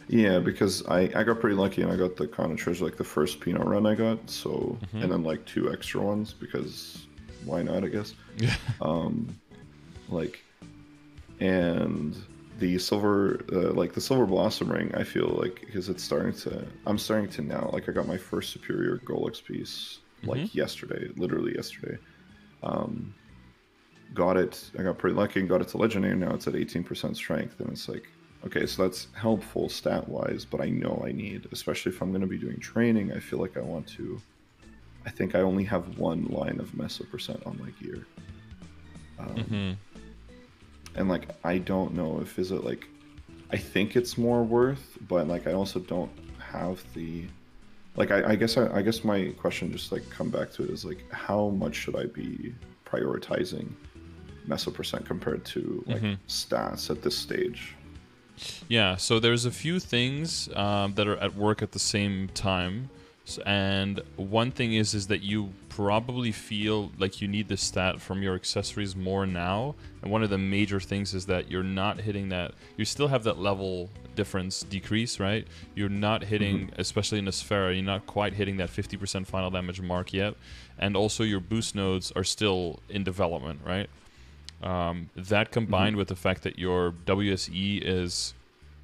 yeah, because I got pretty lucky and I got the Crown of Treasure like the first Pinot run I got, so, Mm-hmm. and then like 2 extra ones because why not, I guess. Yeah. Like, and the silver, like the silver blossom ring, I feel like, because I'm starting to now, like I got my first superior Golix piece like yesterday, literally yesterday. Got it, I got pretty lucky and got it to legendary. Now it's at 18% strength, and it's like, okay, so that's helpful stat wise, but I know I need, especially if I'm going to be doing training, I feel like I think I only have 1 line of meso percent on my gear. And like I don't know if, is it like, I think it's more worth, but like I also don't have the, like I guess my question just like come back to it is like, how much should I be prioritizing meso percent compared to like stats at this stage? Yeah, so there's a few things that are at work at the same time, and one thing is that you probably feel like you need the stat from your accessories more now, and one of the major things is that you're not hitting that. You still have that level difference decrease, right? You're not hitting, especially in the Sphera, you're not quite hitting that 50% final damage mark yet, and also your boost nodes are still in development, right? That combined with the fact that your WSE is,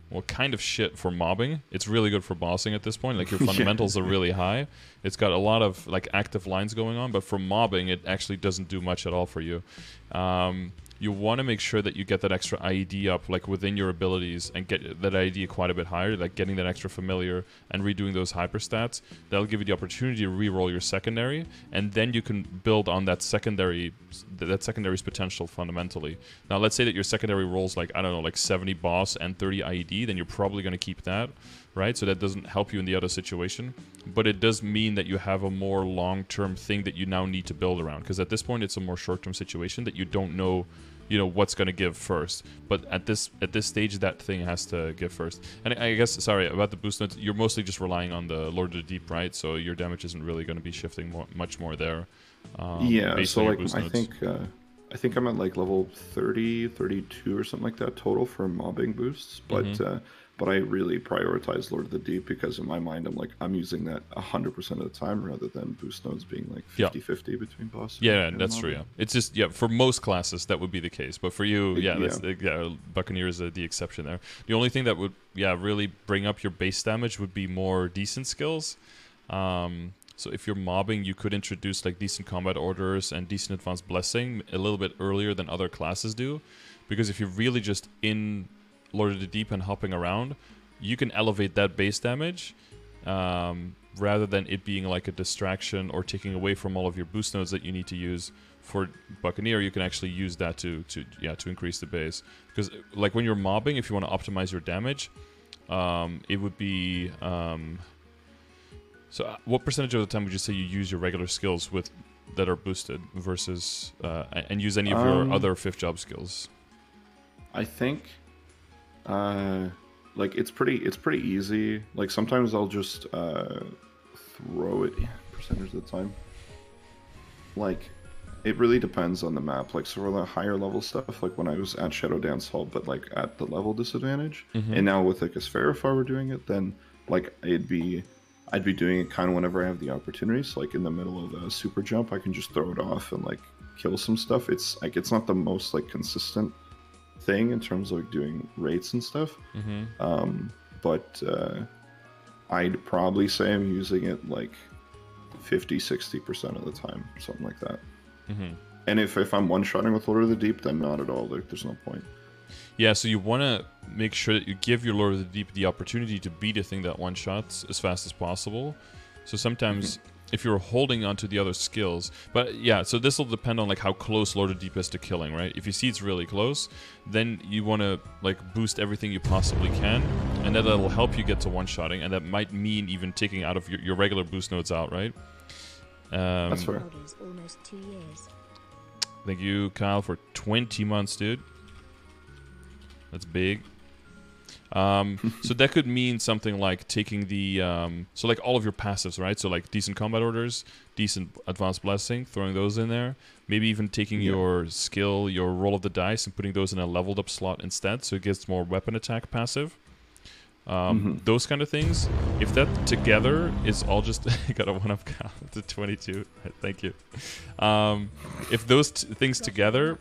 well, kind of shit for mobbing. It's really good for bossing at this point. Like your fundamentals are really high. It's got a lot of like active lines going on, but for mobbing, it actually doesn't do much at all for you. You want to make sure that you get that extra IED up, like within your abilities, and get that IED quite a bit higher, like getting that extra familiar and redoing those hyper stats. That'll give you the opportunity to re-roll your secondary, and then you can build on that secondary's potential fundamentally. Now, let's say that your secondary rolls like, I don't know, like 70 boss and 30 IED, then you're probably going to keep that, right? So that doesn't help you in the other situation, but it does mean that you have a more long-term thing that you now need to build around, because at this point it's a more short-term situation that you don't know, what's going to give first. But at this stage, that thing has to give first. And I guess, sorry about the boost notes, you're mostly just relying on the Lord of the Deep, right? So your damage isn't really going to be shifting much more there. Yeah, so like I think I'm at like level 30, 32 or something like that total for mobbing boosts, but I really prioritize Lord of the Deep because in my mind I'm using that 100% of the time rather than boost nodes being like 50-50 between boss. Yeah, that's true. Yeah, it's just for most classes that would be the case, but for you, Buccaneer is the exception there. The only thing that would really bring up your base damage would be more decent skills. So if you're mobbing, you could introduce like decent combat orders and decent advanced blessing a little bit earlier than other classes do, because if you're really just in Lord of the Deep and hopping around, you can elevate that base damage rather than it being like a distraction or taking away from all of your boost nodes that you need to use. For Buccaneer, you can actually use that to increase the base, because like when you're mobbing, if you want to optimize your damage, it would be so what percentage of the time would you say you use your regular skills that are boosted versus and use any of your other 5th job skills? I think like it's pretty easy. Like sometimes I'll just throw it percentage of the time. Like it really depends on the map. Like so for the higher level stuff, like when I was at Shadow Dance Hall, but like at the level disadvantage, and now with like a Sphere, if I were doing it, then like I'd be doing it kind of whenever I have the opportunity. So like in the middle of a super jump, I can just throw it off and like kill some stuff. It's like it's not the most like consistent thing in terms of like doing rates and stuff, but I'd probably say I'm using it like 50-60% of the time, something like that. Mm-hmm. And if I'm one-shotting with Lord of the Deep, then not at all. There's no point. Yeah, so you want to make sure that you give your Lord of the Deep the opportunity to beat a thing that one-shots as fast as possible. So sometimes if you're holding onto the other skills, but yeah, so this will depend on like how close Lord of the Deep is to killing, right? If you see it's really close, then you want to like boost everything you possibly can, and that'll help you get to one-shotting, and that might mean even taking out of your regular boost nodes out, right? That's fair. Almost 2 years. Thank you, Kyle, for 20 months, dude. That's big. So that could mean something like taking the so like all of your passives, right? So like decent combat orders, decent advanced blessing, throwing those in there. Maybe even taking your skill, your roll of the dice, and putting those in a leveled up slot instead, so it gets more weapon attack passive. Those kind of things. If that together is all just got a 1-up count to 22. Thank you. If those things together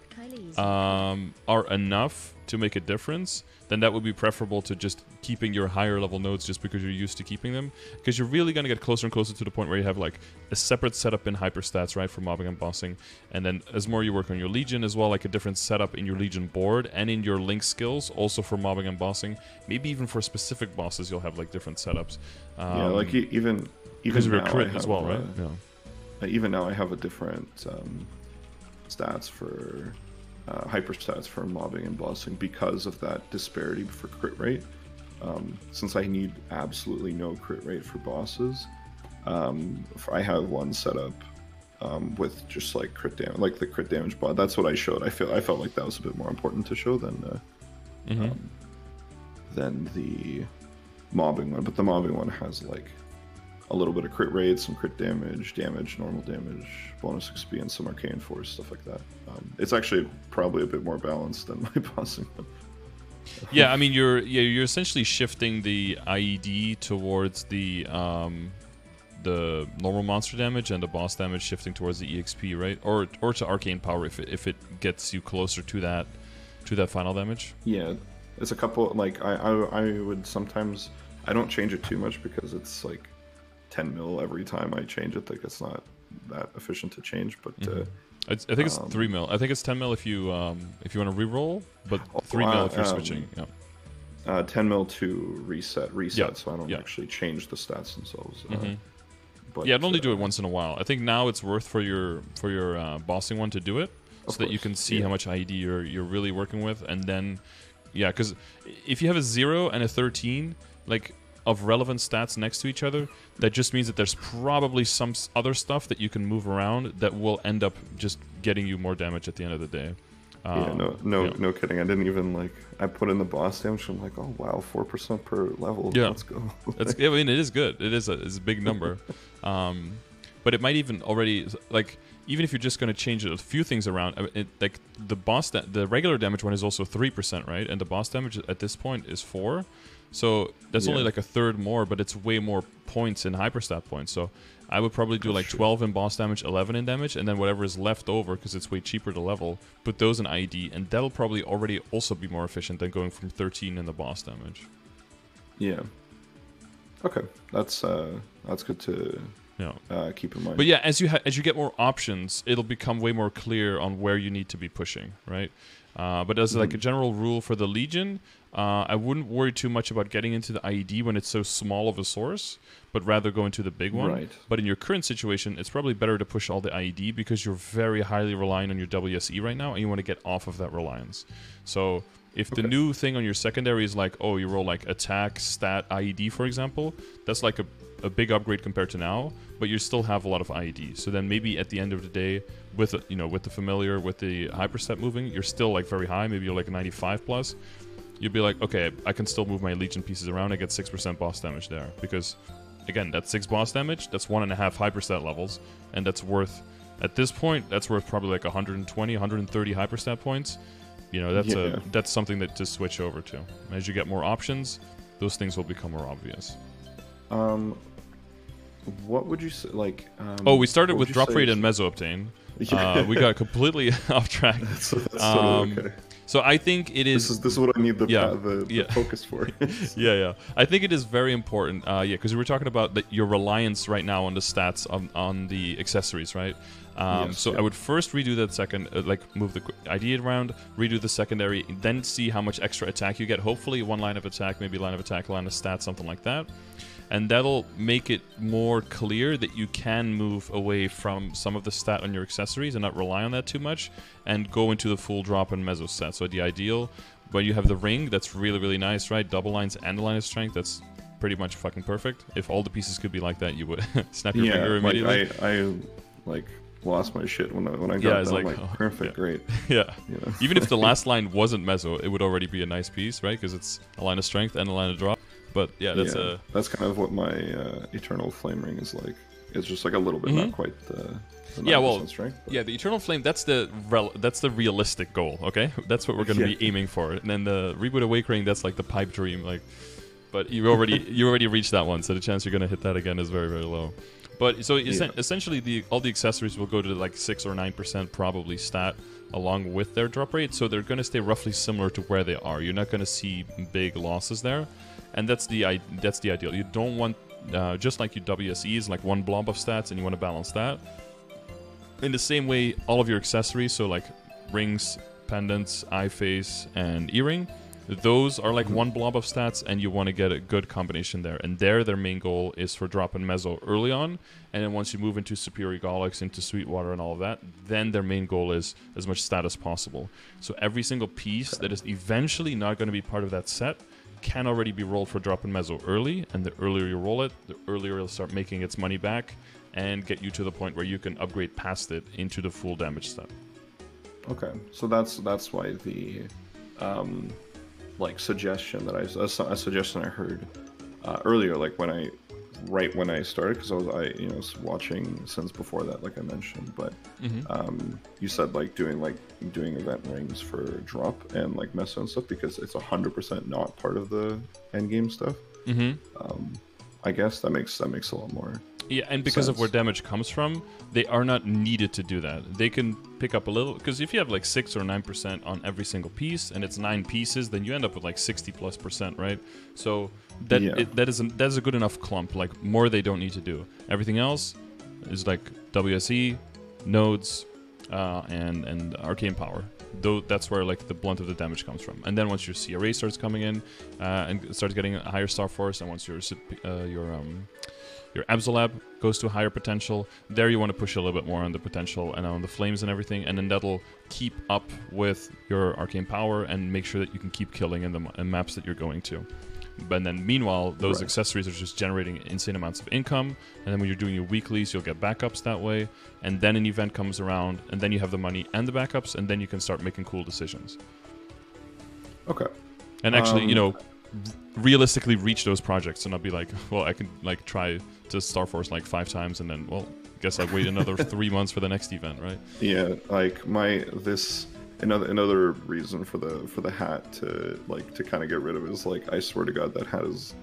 are enough to make a difference, then that would be preferable to just keeping your higher level nodes just because you're used to keeping them. Because you're really going to get closer and closer to the point where you have like a separate setup in hyperstats, right, for mobbing and bossing. And then as more you work on your Legion as well, like a different setup in your Legion board and in your Link skills, also for mobbing and bossing. Maybe even for specific bosses, you'll have like different setups. Yeah, like even because of your now crit I as have, well, right? Yeah. Even now I have a different stats for hyper stats for mobbing and bossing because of that disparity for crit rate. Since I need absolutely no crit rate for bosses, I have one set up with just like crit damage, like the crit damage bot. That's what I showed. I felt like that was a bit more important to show than the mobbing one. But the mobbing one has like a little bit of crit rate, some crit damage, normal damage, bonus XP, and some arcane force, stuff like that. It's actually probably a bit more balanced than my bossing one. Yeah, I mean you're essentially shifting the IED towards the normal monster damage, and the boss damage shifting towards the EXP, right? Or to arcane power if it gets you closer to that final damage. Yeah, it's a couple. Like I would sometimes, I don't change it too much because it's like 10 mil every time I change it. Like it's not that efficient to change, but I think it's 3 mil. I think it's 10 mil if you want to reroll, but 3 mil if you're switching. Yeah. 10 mil to reset, Yeah. so I don't actually change the stats themselves. But yeah, I'd only do it once in a while. I think now it's worth for your bossing one to do it, so that you can see how much IED you're really working with, and then because if you have a 0 and a 13, like of relevant stats next to each other, that just means that there's probably some other stuff that you can move around that will end up just getting you more damage at the end of the day. No kidding. I didn't even I put in the boss damage. I'm like, oh wow, 4% per level. Yeah, let's go. I mean, it is good. It is a big number, but it might even already even if you're just going to change a few things around, the regular damage one is also 3%, right? And the boss damage at this point is 4. So that's only like a third more, but it's way more points in hyperstat points. So I would probably do 12 in boss damage, 11 in damage, and then whatever is left over, because it's way cheaper to level, put those in IED, and that'll probably already also be more efficient than going from 13 in the boss damage. Yeah. Okay, that's good to keep in mind. But yeah, as you get more options, it'll become way more clear on where you need to be pushing, right? But as like a general rule for the Legion, I wouldn't worry too much about getting into the IED when it's so small of a source, but rather go into the big one. Right. But in your current situation, it's probably better to push all the IED because you're very highly reliant on your WSE right now, and you want to get off of that reliance. So if the new thing on your secondary is like, oh, you roll like attack, stat, IED, for example, that's like a big upgrade compared to now, but you still have a lot of IED. So then maybe at the end of the day, with the familiar, with the hyperstat moving, you're still like very high. Maybe you're like a 95 plus. You'd be like, okay, I can still move my Legion pieces around. I get 6% boss damage there. Because, again, that's 6 boss damage. That's 1.5 hyperstat levels. And that's worth, at this point, that's worth probably like 120, 130 hyperstat points. That's something that to switch over to. As you get more options, those things will become more obvious. What would you say, we started with Droprate and Meso obtain. We got completely off track. That's totally okay. So I think it is. This is what I need the Yeah. focus for. Yeah. I think it is very important. Because we were talking about your reliance right now on the stats on the accessories, right? I would first redo that second, move the ID around, redo the secondary, then see how much extra attack you get. Hopefully, one line of attack, maybe line of attack, line of stats, something like that. And that'll make it more clear that you can move away from some of the stat on your accessories and not rely on that too much, and go into the full drop and meso stat. So the ideal, when you have the ring, that's really, really nice, right? Double lines and the line of strength, that's pretty much fucking perfect. If all the pieces could be like that, you would snap your finger immediately. I lost my shit when I got that. Like, perfect, great. Yeah. Even if the last line wasn't meso, it would already be a nice piece, right? Because it's a line of strength and a line of drop. But that's kind of what my Eternal Flame Ring is like. It's just like a little bit, not quite the strength. Yeah, the Eternal Flame, that's the realistic goal, okay? That's what we're going to be aiming for. And then the Reboot Awakening, that's like the pipe dream, like. But you already reached that one, so the chance you're going to hit that again is very, very low. But so essentially, all the accessories will go to like 6 or 9% probably stat along with their drop rate, so they're going to stay roughly similar to where they are. You're not going to see big losses there, and that's the ideal. You don't want just like your WSEs, like one blob of stats, and you want to balance that. In the same way, all of your accessories, so like rings, pendants, eye face, and earring, those are like one blob of stats, and you want to get a good combination there. And their main goal is for drop and meso early on, and then once you move into Superior Golics, into Sweetwater and all of that, then their main goal is as much stat as possible. So every single piece that is eventually not going to be part of that set can already be rolled for drop and meso early, and the earlier you roll it, the earlier it'll start making its money back and get you to the point where you can upgrade past it into the full damage stat. Okay, so that's why the suggestion that a suggestion I heard earlier, like when I started, because I was watching since before that, like I mentioned, but you said doing event rings for drop and like meso and stuff, because it's 100% not part of the end game stuff. I guess that makes a lot more. Yeah, and because sense. of where damage comes from, they are not needed to do that. They can pick up a little, because if you have like 6 or 9% on every single piece, and it's 9 pieces, then you end up with like 60+%, right? So that is a good enough clump. Like, more they don't need to do. Everything else is like WSE, nodes, and arcane power. Though that's where like the blunt of the damage comes from. And then once your CRA starts coming in and starts getting a higher star force, and once your Absolab goes to a higher potential, there you want to push a little bit more on the potential and on the flames and everything, and then that'll keep up with your arcane power and make sure that you can keep killing in the maps that you're going to. But then meanwhile, those accessories are just generating insane amounts of income, and then when you're doing your weeklies, you'll get backups that way, and then an event comes around, and then you have the money and the backups, and then you can start making cool decisions. Okay. And actually, realistically reach those projects and not be like, well, I can like try to Star Force like 5 times and then, well, guess I'll wait another 3 months for the next event, right? Yeah, like another reason for the hat to kind of get rid of it is like, I swear to God, that hat is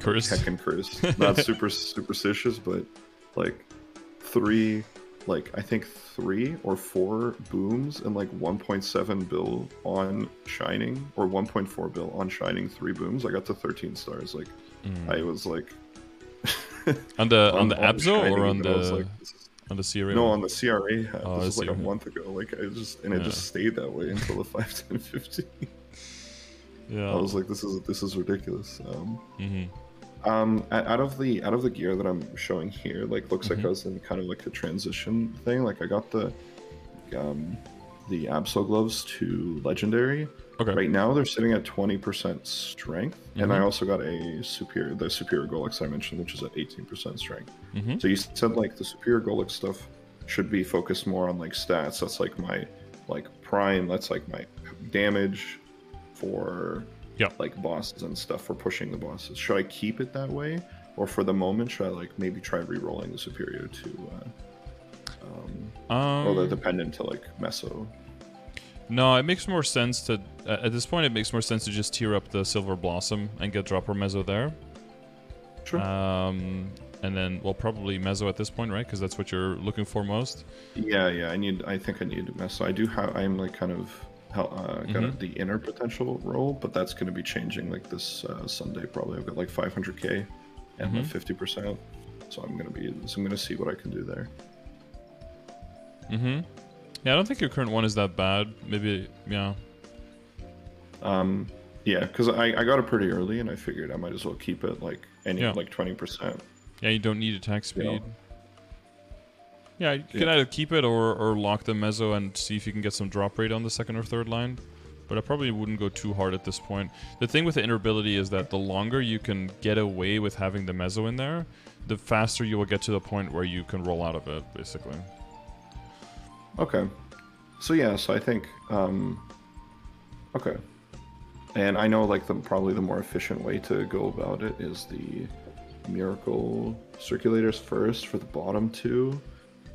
cursed. Heckin' cursed. Not super superstitious, but like 3 or 4 booms and like 1.7 bill on Shining, or 1.4 bill on Shining, 3 booms. I got to 13 stars. Like I was like on the Abzo Shining, or on the CRA? No, on the CRA hat. Oh, this was like a month ago. Like it just stayed that way until the 5, 10, 15. Yeah. I was like, this is ridiculous. Out of the gear that I'm showing here, like looks like I was in kind of like a transition thing. Like I got the Absol gloves to legendary. Okay. Right now they're sitting at 20% strength, and I also got the Superior Golix I mentioned, which is at 18% strength. So you said like the Superior Golix stuff should be focused more on like stats. That's like my prime. That's like my damage for like bosses and stuff, for pushing the bosses. Should I keep it that way, or for the moment should I like maybe try re-rolling the Superior to or the dependent to like Meso? No, it makes more sense to at this point. It makes more sense to just tier up the Silver Blossom and get Dropper Meso there. Sure. And then, well, probably Meso at this point, right? Because that's what you're looking for most. Yeah. I think I need Meso. I'm like kind of got the inner potential roll, but that's going to be changing like this Sunday probably. I've got like 500k and like 50%, so I'm gonna see what I can do there. Yeah, I don't think your current one is that bad. Maybe, yeah. Yeah, because I got it pretty early, and I figured I might as well keep it like like 20%. Yeah, you don't need attack speed. Yeah. Yeah, you can either keep it or lock the Meso and see if you can get some drop rate on the second or third line. But I probably wouldn't go too hard at this point. The thing with the inner ability is that the longer you can get away with having the Meso in there, the faster you will get to the point where you can roll out of it, basically. Okay. So I think okay. And I know like probably the more efficient way to go about it is the miracle circulators first for the bottom two,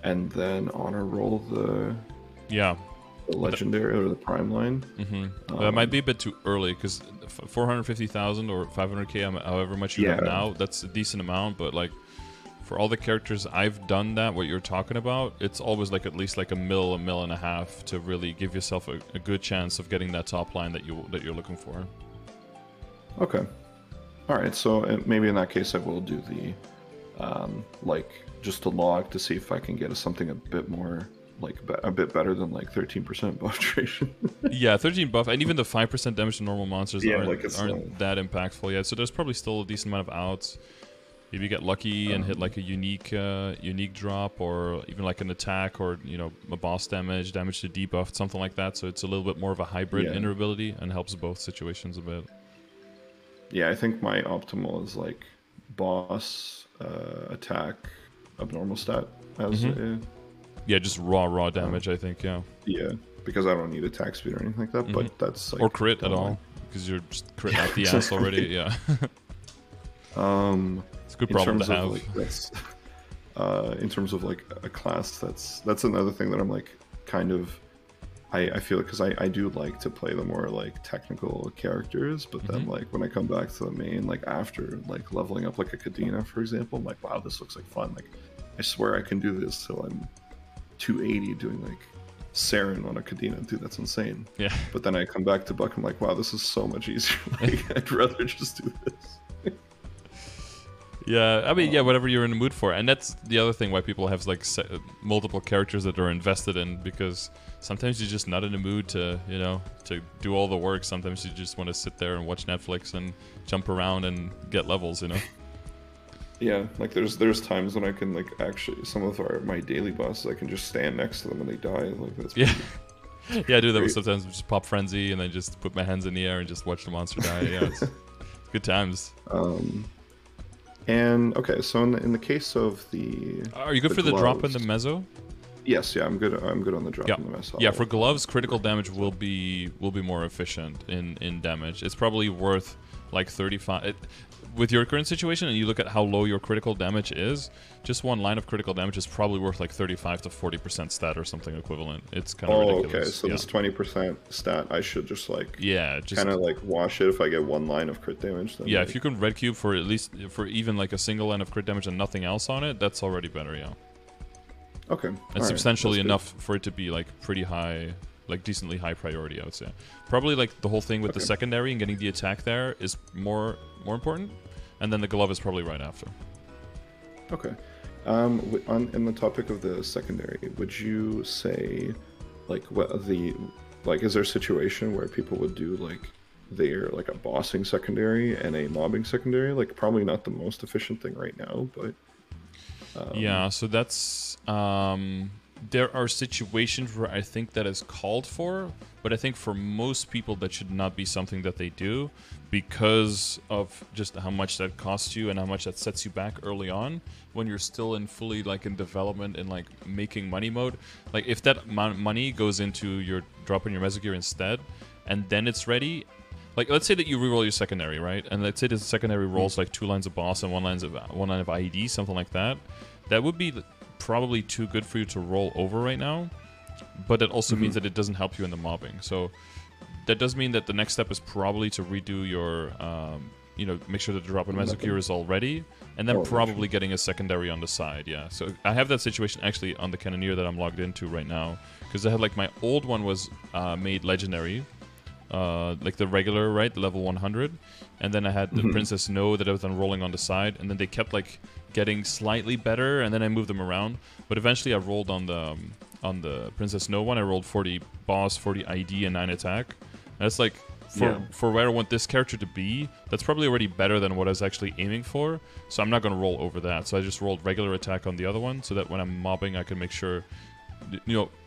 and then honor roll the legendary or the prime line. That might be a bit too early because 450,000 or 500k, however much you have now, that's a decent amount. But like for all the characters I've done that, what you're talking about, it's always like at least like a mil and a half to really give yourself a good chance of getting that top line that you're looking for. Okay. All right. So maybe in that case, I will do the like just a log to see if I can get something a bit more like a bit better than like 13% buff duration. Yeah, 13 buff, and even the 5% damage to normal monsters aren't like that impactful yet. So there's probably still a decent amount of outs. Maybe you get lucky and hit like a unique drop, or even like an attack, or a boss damage to debuff, something like that. So it's a little bit more of a hybrid inner ability and helps both situations a bit. Yeah, I think my optimal is like boss, attack, abnormal stat as just raw damage. I think yeah, because I don't need attack speed or anything like that. But that's like, or crit at all, because you're just crit out the ass already. Yeah. It's a good problem to have. Like, that's, in terms of like a class, that's another thing that I'm like kind of. I feel because I do like to play the more like technical characters, but then like when I come back to the main, like after like leveling up like a Kadena, for example, I'm like, wow, this looks like fun. Like I swear I can do this till I'm 280 doing like Saren on a Kadena. Dude, that's insane. Yeah. But then I come back to Buck, I'm like, wow, this is so much easier. Like I'd rather just do this. Yeah, I mean, whatever you're in the mood for. And that's the other thing why people have like multiple characters that they're invested in, because sometimes you're just not in the mood to do all the work. Sometimes you just want to sit there and watch Netflix and jump around and get levels, Yeah, like there's times when I can like actually, some of my daily bosses, I can just stand next to them and they die. Like that's yeah, I do that sometimes. Just pop frenzy and then just put my hands in the air and just watch the monster die. Yeah, it's good times. And okay, so in the case of the, are you good for the drop in the Meso? Yes, yeah, I'm good on the drop in the Meso. Yeah, for gloves, critical damage will be more efficient in damage. It's probably worth like 35. With your current situation, and you look at how low your critical damage is, just one line of critical damage is probably worth like 35 to 40% stat or something equivalent. It's kind of ridiculous. Okay, so this 20% stat, I should just like just kind of like wash it if I get one line of crit damage. Then if you can red cube for at least for even like a single line of crit damage and nothing else on it, that's already better. Yeah. Okay. And substantially enough for it to be like pretty high, like decently high priority, I would say. Probably like the whole thing with the secondary and getting the attack there is more important, and then the glove is probably right after. Okay. In the topic of the secondary, would you say like is there a situation where people would do like they're like a bossing secondary and a mobbing secondary? Like probably not the most efficient thing right now, but so that's there are situations where I think that is called for, but I think for most people that should not be something that they do because of just how much that costs you and how much that sets you back early on when you're still in fully like in development and like making money mode. Like if that money goes into your dropping your Meso gear instead and then it's ready, like let's say that you reroll your secondary, right? And let's say the secondary rolls like 2 lines of boss and one line of IED, something like that. That would be probably too good for you to roll over right now, but it also means that it doesn't help you in the mobbing. So that does mean that the next step is probably to redo your make sure that the drop in Meso cure is all ready, and then probably getting a secondary on the side. Yeah, so I have that situation actually on the Cannoneer that I'm logged into right now, because I had like my old one was made legendary, like the regular, right, level 100, and then I had the Princess No that I was then rolling on the side, and then they kept like getting slightly better, and then I moved them around, but eventually I rolled on the Princess No one. I rolled 40 boss, 40 ID, and 9 attack. And that's like for where I want this character to be, that's probably already better than what I was actually aiming for, so I'm not going to roll over that. So I just rolled regular attack on the other one, so that when I'm mobbing I can make sure,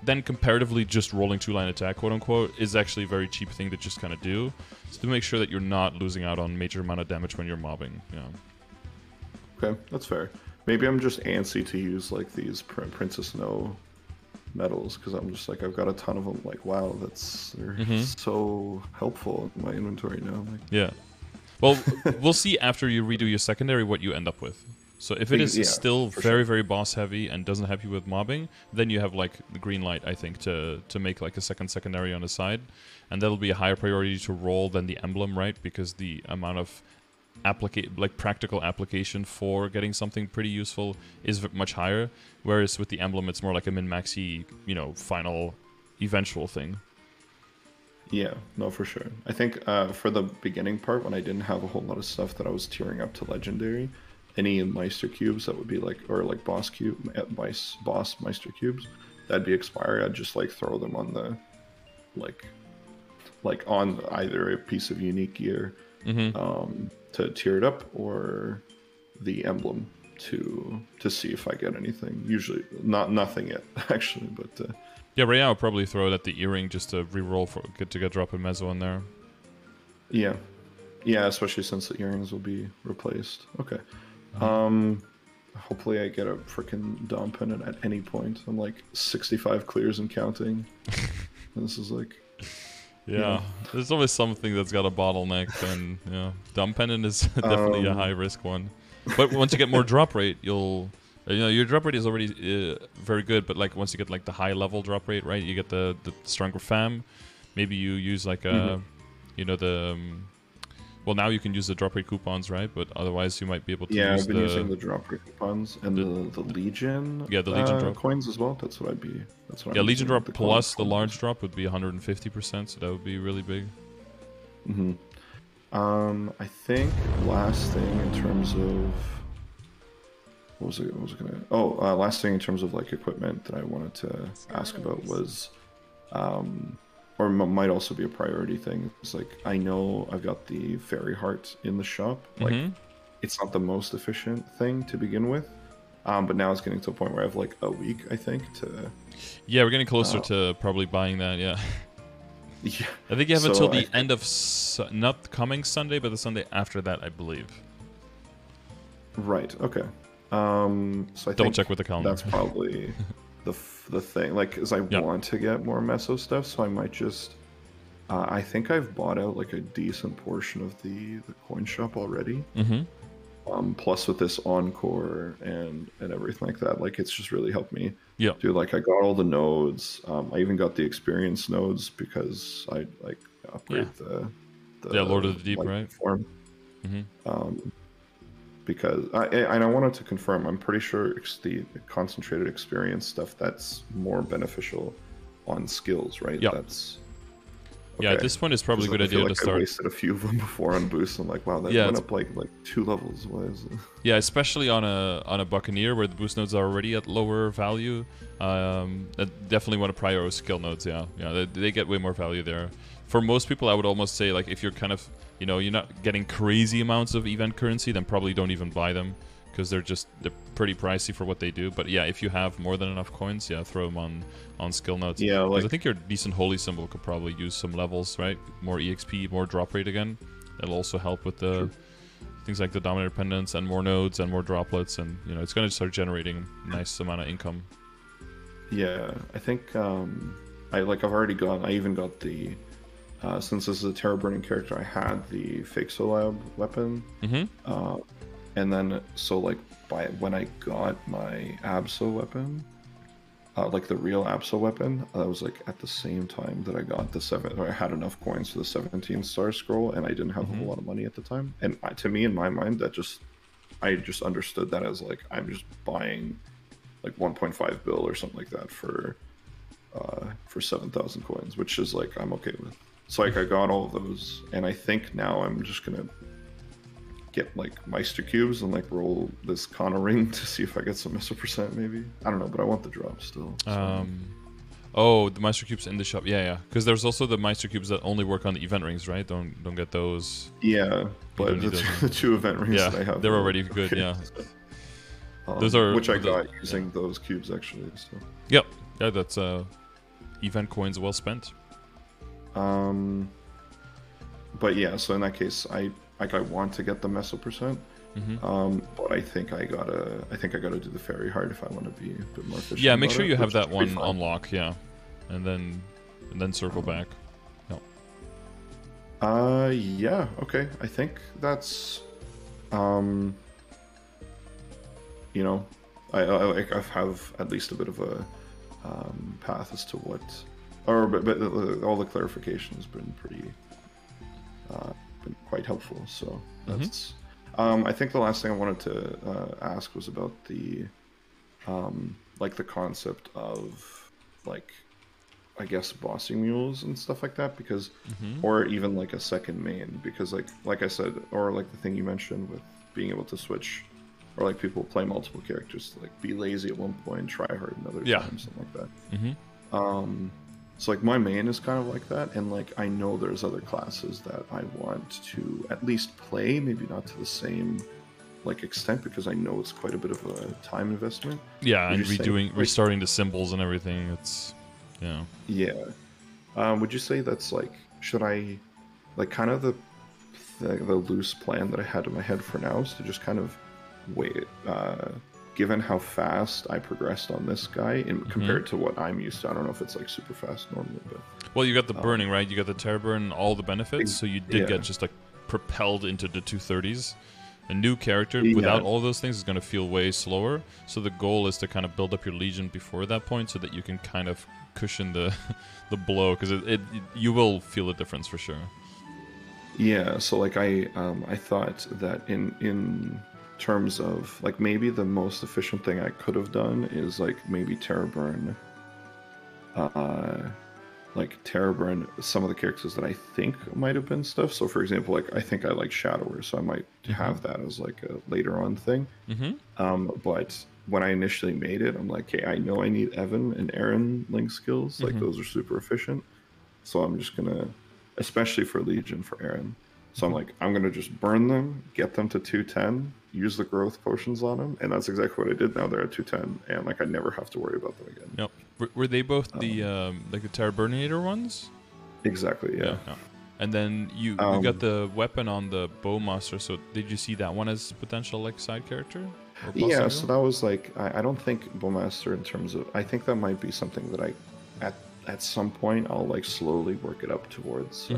then comparatively just rolling 2-line attack, quote unquote, is actually a very cheap thing to just kind of do, so to make sure that you're not losing out on major amount of damage when you're mobbing. Okay, that's fair. Maybe I'm just antsy to use like these Princess No medals, because I'm just like, I've got a ton of them. Like, wow, they're so helpful in my inventory now. Like, yeah. Well, we'll see after you redo your secondary what you end up with. So if it is still very, very boss heavy and doesn't help you with mobbing, then you have like the green light, I think, to make like a secondary on the side, and that'll be a higher priority to roll than the emblem, right? Because the amount of practical application for getting something pretty useful is much higher, whereas with the emblem it's more like a min-maxy, final eventual thing. Yeah, no, for sure. I think for the beginning part, when I didn't have a whole lot of stuff that I was tiering up to legendary, any Meister cubes that would be like, or like boss Meister cubes that'd be expired, I'd just like throw them on the like on either a piece of unique gear to tier it up, or the emblem to see if I get anything. Usually nothing yet actually, but yeah, right now I'll probably throw it at the earring just to re-roll to get drop in Meso in there. Yeah, especially since the earrings will be replaced. Okay. Hopefully I get a freaking Dom Pendant at any point. I'm like 65 clears and counting. And this is like... Yeah, there's always something that's got a bottleneck, and Dom Pendant is definitely a high-risk one. But once you get more drop rate, your drop rate is already very good, but like once you get like the high-level drop rate, right, you get the stronger fam. Maybe you use like well, now you can use the drop rate coupons, right? But otherwise, you might be able to use I've been using the drop rate coupons and the Legion. Yeah, the Legion drop coins as well. That's what I'd be. That's what. Yeah, Legion drop plus the large drop would be 150%, so that would be really big. I think last thing in terms of last thing in terms of like equipment that I wanted to ask about was or might also be a priority thing. It's like, I know I've got the Fairy Heart in the shop. Like, it's not the most efficient thing to begin with, but now it's getting to a point where I have like a week, I think, to... Yeah, we're getting closer to probably buying that, yeah. I think you have until the end of, not coming Sunday, but the Sunday after that, I believe. Right, okay. So I double check with the calendar. That's probably... the thing, like, is I want to get more Meso stuff, so I might just I think I've bought out like a decent portion of the coin shop already, plus with this Encore and everything like that, like, it's just really helped me. Dude, like, I got all the nodes, I even got the experience nodes because I like upgrade the Lord of the Deep, right? Form. Because I wanted to confirm, I'm pretty sure it's the concentrated experience stuff that's more beneficial on skills, right? That's okay. Yeah, this one is probably a good idea to start. I wasted a few of them before on boost. I'm like, wow, that went up like 2 levels. What is it? Yeah, especially on a Buccaneer where the boost nodes are already at lower value. I definitely want to prior skill nodes. Yeah, they get way more value there. For most people, I would almost say, like, if you're kind of, you're not getting crazy amounts of event currency, then probably don't even buy them, because they're pretty pricey for what they do. But yeah, if you have more than enough coins, throw them on skill nodes. Yeah, like, I think your decent holy symbol could probably use some levels, right? More EXP, more drop rate again. That'll also help with the things like the Dominator pendants and more nodes and more droplets, and it's going to start generating a nice amount of income. Yeah, I think I even got the. Since this is a Terror Burning character, I had the Fake Solab weapon. And then, so like, when I got my Absol weapon, like the real Apso weapon, that was like at the same time that I got the or I had enough coins for the 17-star scroll, and I didn't have a whole lot of money at the time. And to me, in my mind, I just understood that as like I'm just buying like 1.5 bill or something like that for 7,000 coins, which is like I'm okay with. So like I got all of those, and I think now I'm just gonna get like Meister cubes and like roll this Kana ring to see if I get some Meso percent maybe. I don't know, but I want the drop still. So. Oh, the Meister cubes in the shop. Yeah. Because there's also the Meister cubes that only work on the event rings, right? Don't get those. Yeah, but the two event rings that I have, they're already good. Yeah. Those are which I got using those cubes actually. So. Yep. Yeah, that's event coins well spent. But yeah, so in that case, I want to get the Meso percent. But I think I gotta do the fairy heart if I want to be a bit more efficient. Yeah, make sure you have that one unlock. Yeah, and then circle back. No. Yeah. Okay. I think that's. You know, I have at least a bit of a path as to what, but all the clarification has been pretty. Been quite helpful. So that's. I think the last thing I wanted to ask was about the, like the concept of, like, I guess bossing mules and stuff like that, because, or even like a second main, because like I said, or like the thing you mentioned with being able to switch, or like people play multiple characters to like be lazy at one point, try hard another time, something like that. So like my main is kind of like that, and like I know there's other classes that I want to at least play, maybe not to the same like extent, because I know it's quite a bit of a time investment. Yeah, and restarting the symbols and everything. It's yeah. Would you say that's like, should I like kind of the loose plan that I had in my head for now is to just kind of wait, given how fast I progressed on this guy compared to what I'm used to. I don't know if it's like super fast normally, but well, you got the burning, right? You got the terror burn, all the benefits, so you did get just like propelled into the 230s. A new character without all those things is going to feel way slower. So the goal is to kind of build up your legion before that point, so that you can kind of cushion the blow, because you will feel a difference for sure. Yeah. So like I thought that in terms of like maybe the most efficient thing I could have done is like maybe terror burn some of the characters that I think might have been stuff. So for example, like I think I like Shadower, so I might have that as like a later on thing. But when I initially made it, I'm like, hey, I know I need Evan and Aaron link skills, like those are super efficient, so I'm just gonna, especially for Legion, for Aaron, so I'm like, I'm gonna just burn them, get them to 210, use the growth potions on them, and that's exactly what I did. Now they're at 210, and like I never have to worry about them again. Yep. Were they both the like the Terror Burninator ones? Exactly. Yeah. And then you got the weapon on the Bowmaster. So did you see that one as potential like side character? Yeah. So that was like, I don't think Bowmaster in terms of, I think that might be something that I at some point I'll like slowly work it up towards.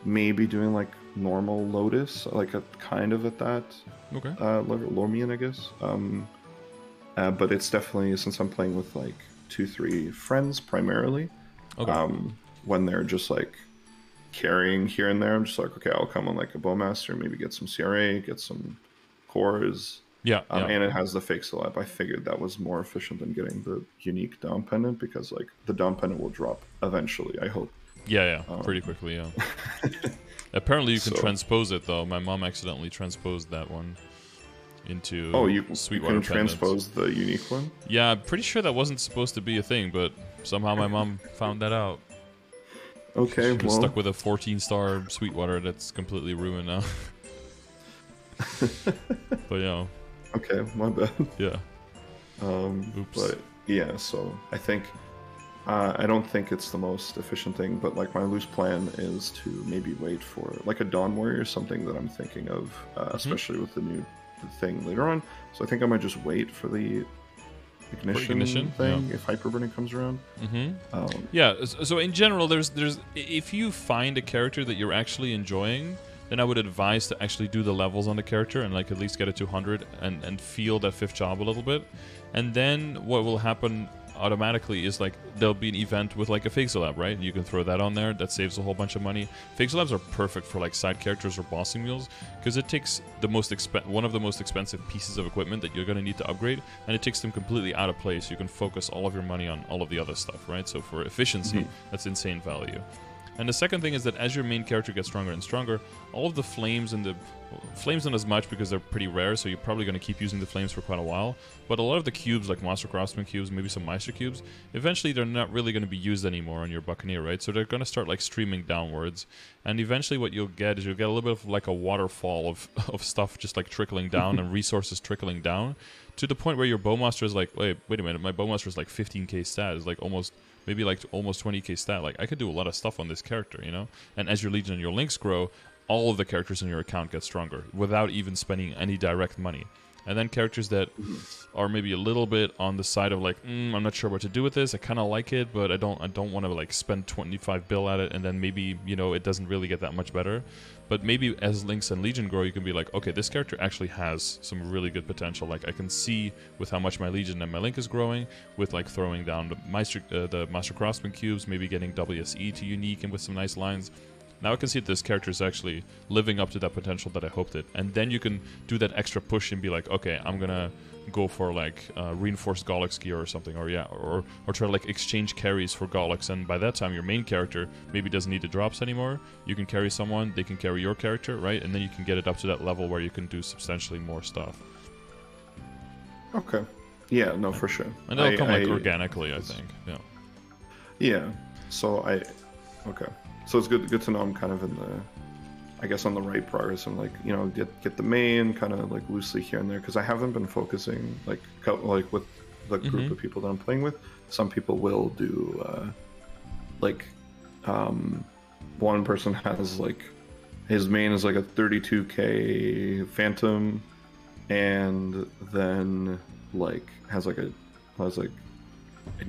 Maybe doing like normal Lotus, like a kind of at that Lormian, I guess. But it's definitely, since I'm playing with like 2-3 friends primarily, when they're just like carrying here and there, I'm just like, okay, I'll come on like a Bowmaster, maybe get some CRA, get some cores. And it has the fake celeb. I figured that was more efficient than getting the unique Dom Pendant, because like the Dom Pendant will drop eventually, I hope. Pretty quickly, Apparently you can transpose it, though. My mom accidentally transposed that one into Sweetwater you can transpose the unique one? Yeah, I'm pretty sure that wasn't supposed to be a thing, but somehow my mom found that out. Okay, She was stuck with a 14-star Sweetwater that's completely ruined now. But yeah. Okay, my bad. Yeah. Oops. But yeah, so I think I don't think it's the most efficient thing, but like my loose plan is to maybe wait for like a Dawn Warrior, something that I'm thinking of, especially with the new thing later on. So I think I might just wait for the ignition thing if Hyperburning comes around. So in general, there's if you find a character that you're actually enjoying, then I would advise to actually do the levels on the character and like at least get it to 100 and feel that 5th job a little bit. And then what will happen automatically is like there'll be an event with like a Fixolab, right? You can throw that on there. That saves a whole bunch of money. Fixolabs are perfect for like side characters or bossing mules because it takes the one of the most expensive pieces of equipment that you're going to need to upgrade, and it takes them completely out of place. You can focus all of your money on all of the other stuff, right? So for efficiency, that's insane value. And the second thing is that as your main character gets stronger and stronger, all of the flames and the flames not as much because they're pretty rare, so you're probably going to keep using the flames for quite a while. But a lot of the cubes, like Master Craftsman cubes, maybe some Meister cubes, eventually they're not really going to be used anymore on your Buccaneer, right? So they're going to start like streaming downwards. And eventually what you'll get is you'll get a little bit of like a waterfall of stuff just like trickling down and resources trickling down to the point where your Bowmaster is like, wait a minute, my Bowmaster is like 15k stat, is like almost 20k stat. Like I could do a lot of stuff on this character, you know? And as your Legion and your Links grow, all of the characters in your account get stronger without even spending any direct money. And then characters that are maybe a little bit on the side of like, I'm not sure what to do with this. I kind of like it, but I don't want to like spend 25 bill at it, and then maybe, you know, it doesn't really get that much better. But maybe as Lynx and Legion grow, you can be like, okay, this character actually has some really good potential. Like I can see with how much my Legion and my Link is growing, with like throwing down the Master Craftsman cubes, maybe getting WSE to unique and with some nice lines. Now I can see that this character is actually living up to that potential that I hoped it. And then you can do that extra push and be like, okay, I'm gonna go for like reinforced Gollux gear or something, or try to like exchange carries for Gollux. And by that time, your main character maybe doesn't need the drops anymore. You can carry someone, they can carry your character, right? And then you can get it up to that level where you can do substantially more stuff. Okay. Yeah, no, for sure. And that'll come like organically, I think. Yeah. Yeah. So okay. So it's good to know I'm kind of in the, I guess, on the right progress and like, you know, get the main kind of like loosely here and there, because I haven't been focusing like with the group of people that I'm playing with. Some people will do one person has like his main is like a 32k Phantom, and then like has like an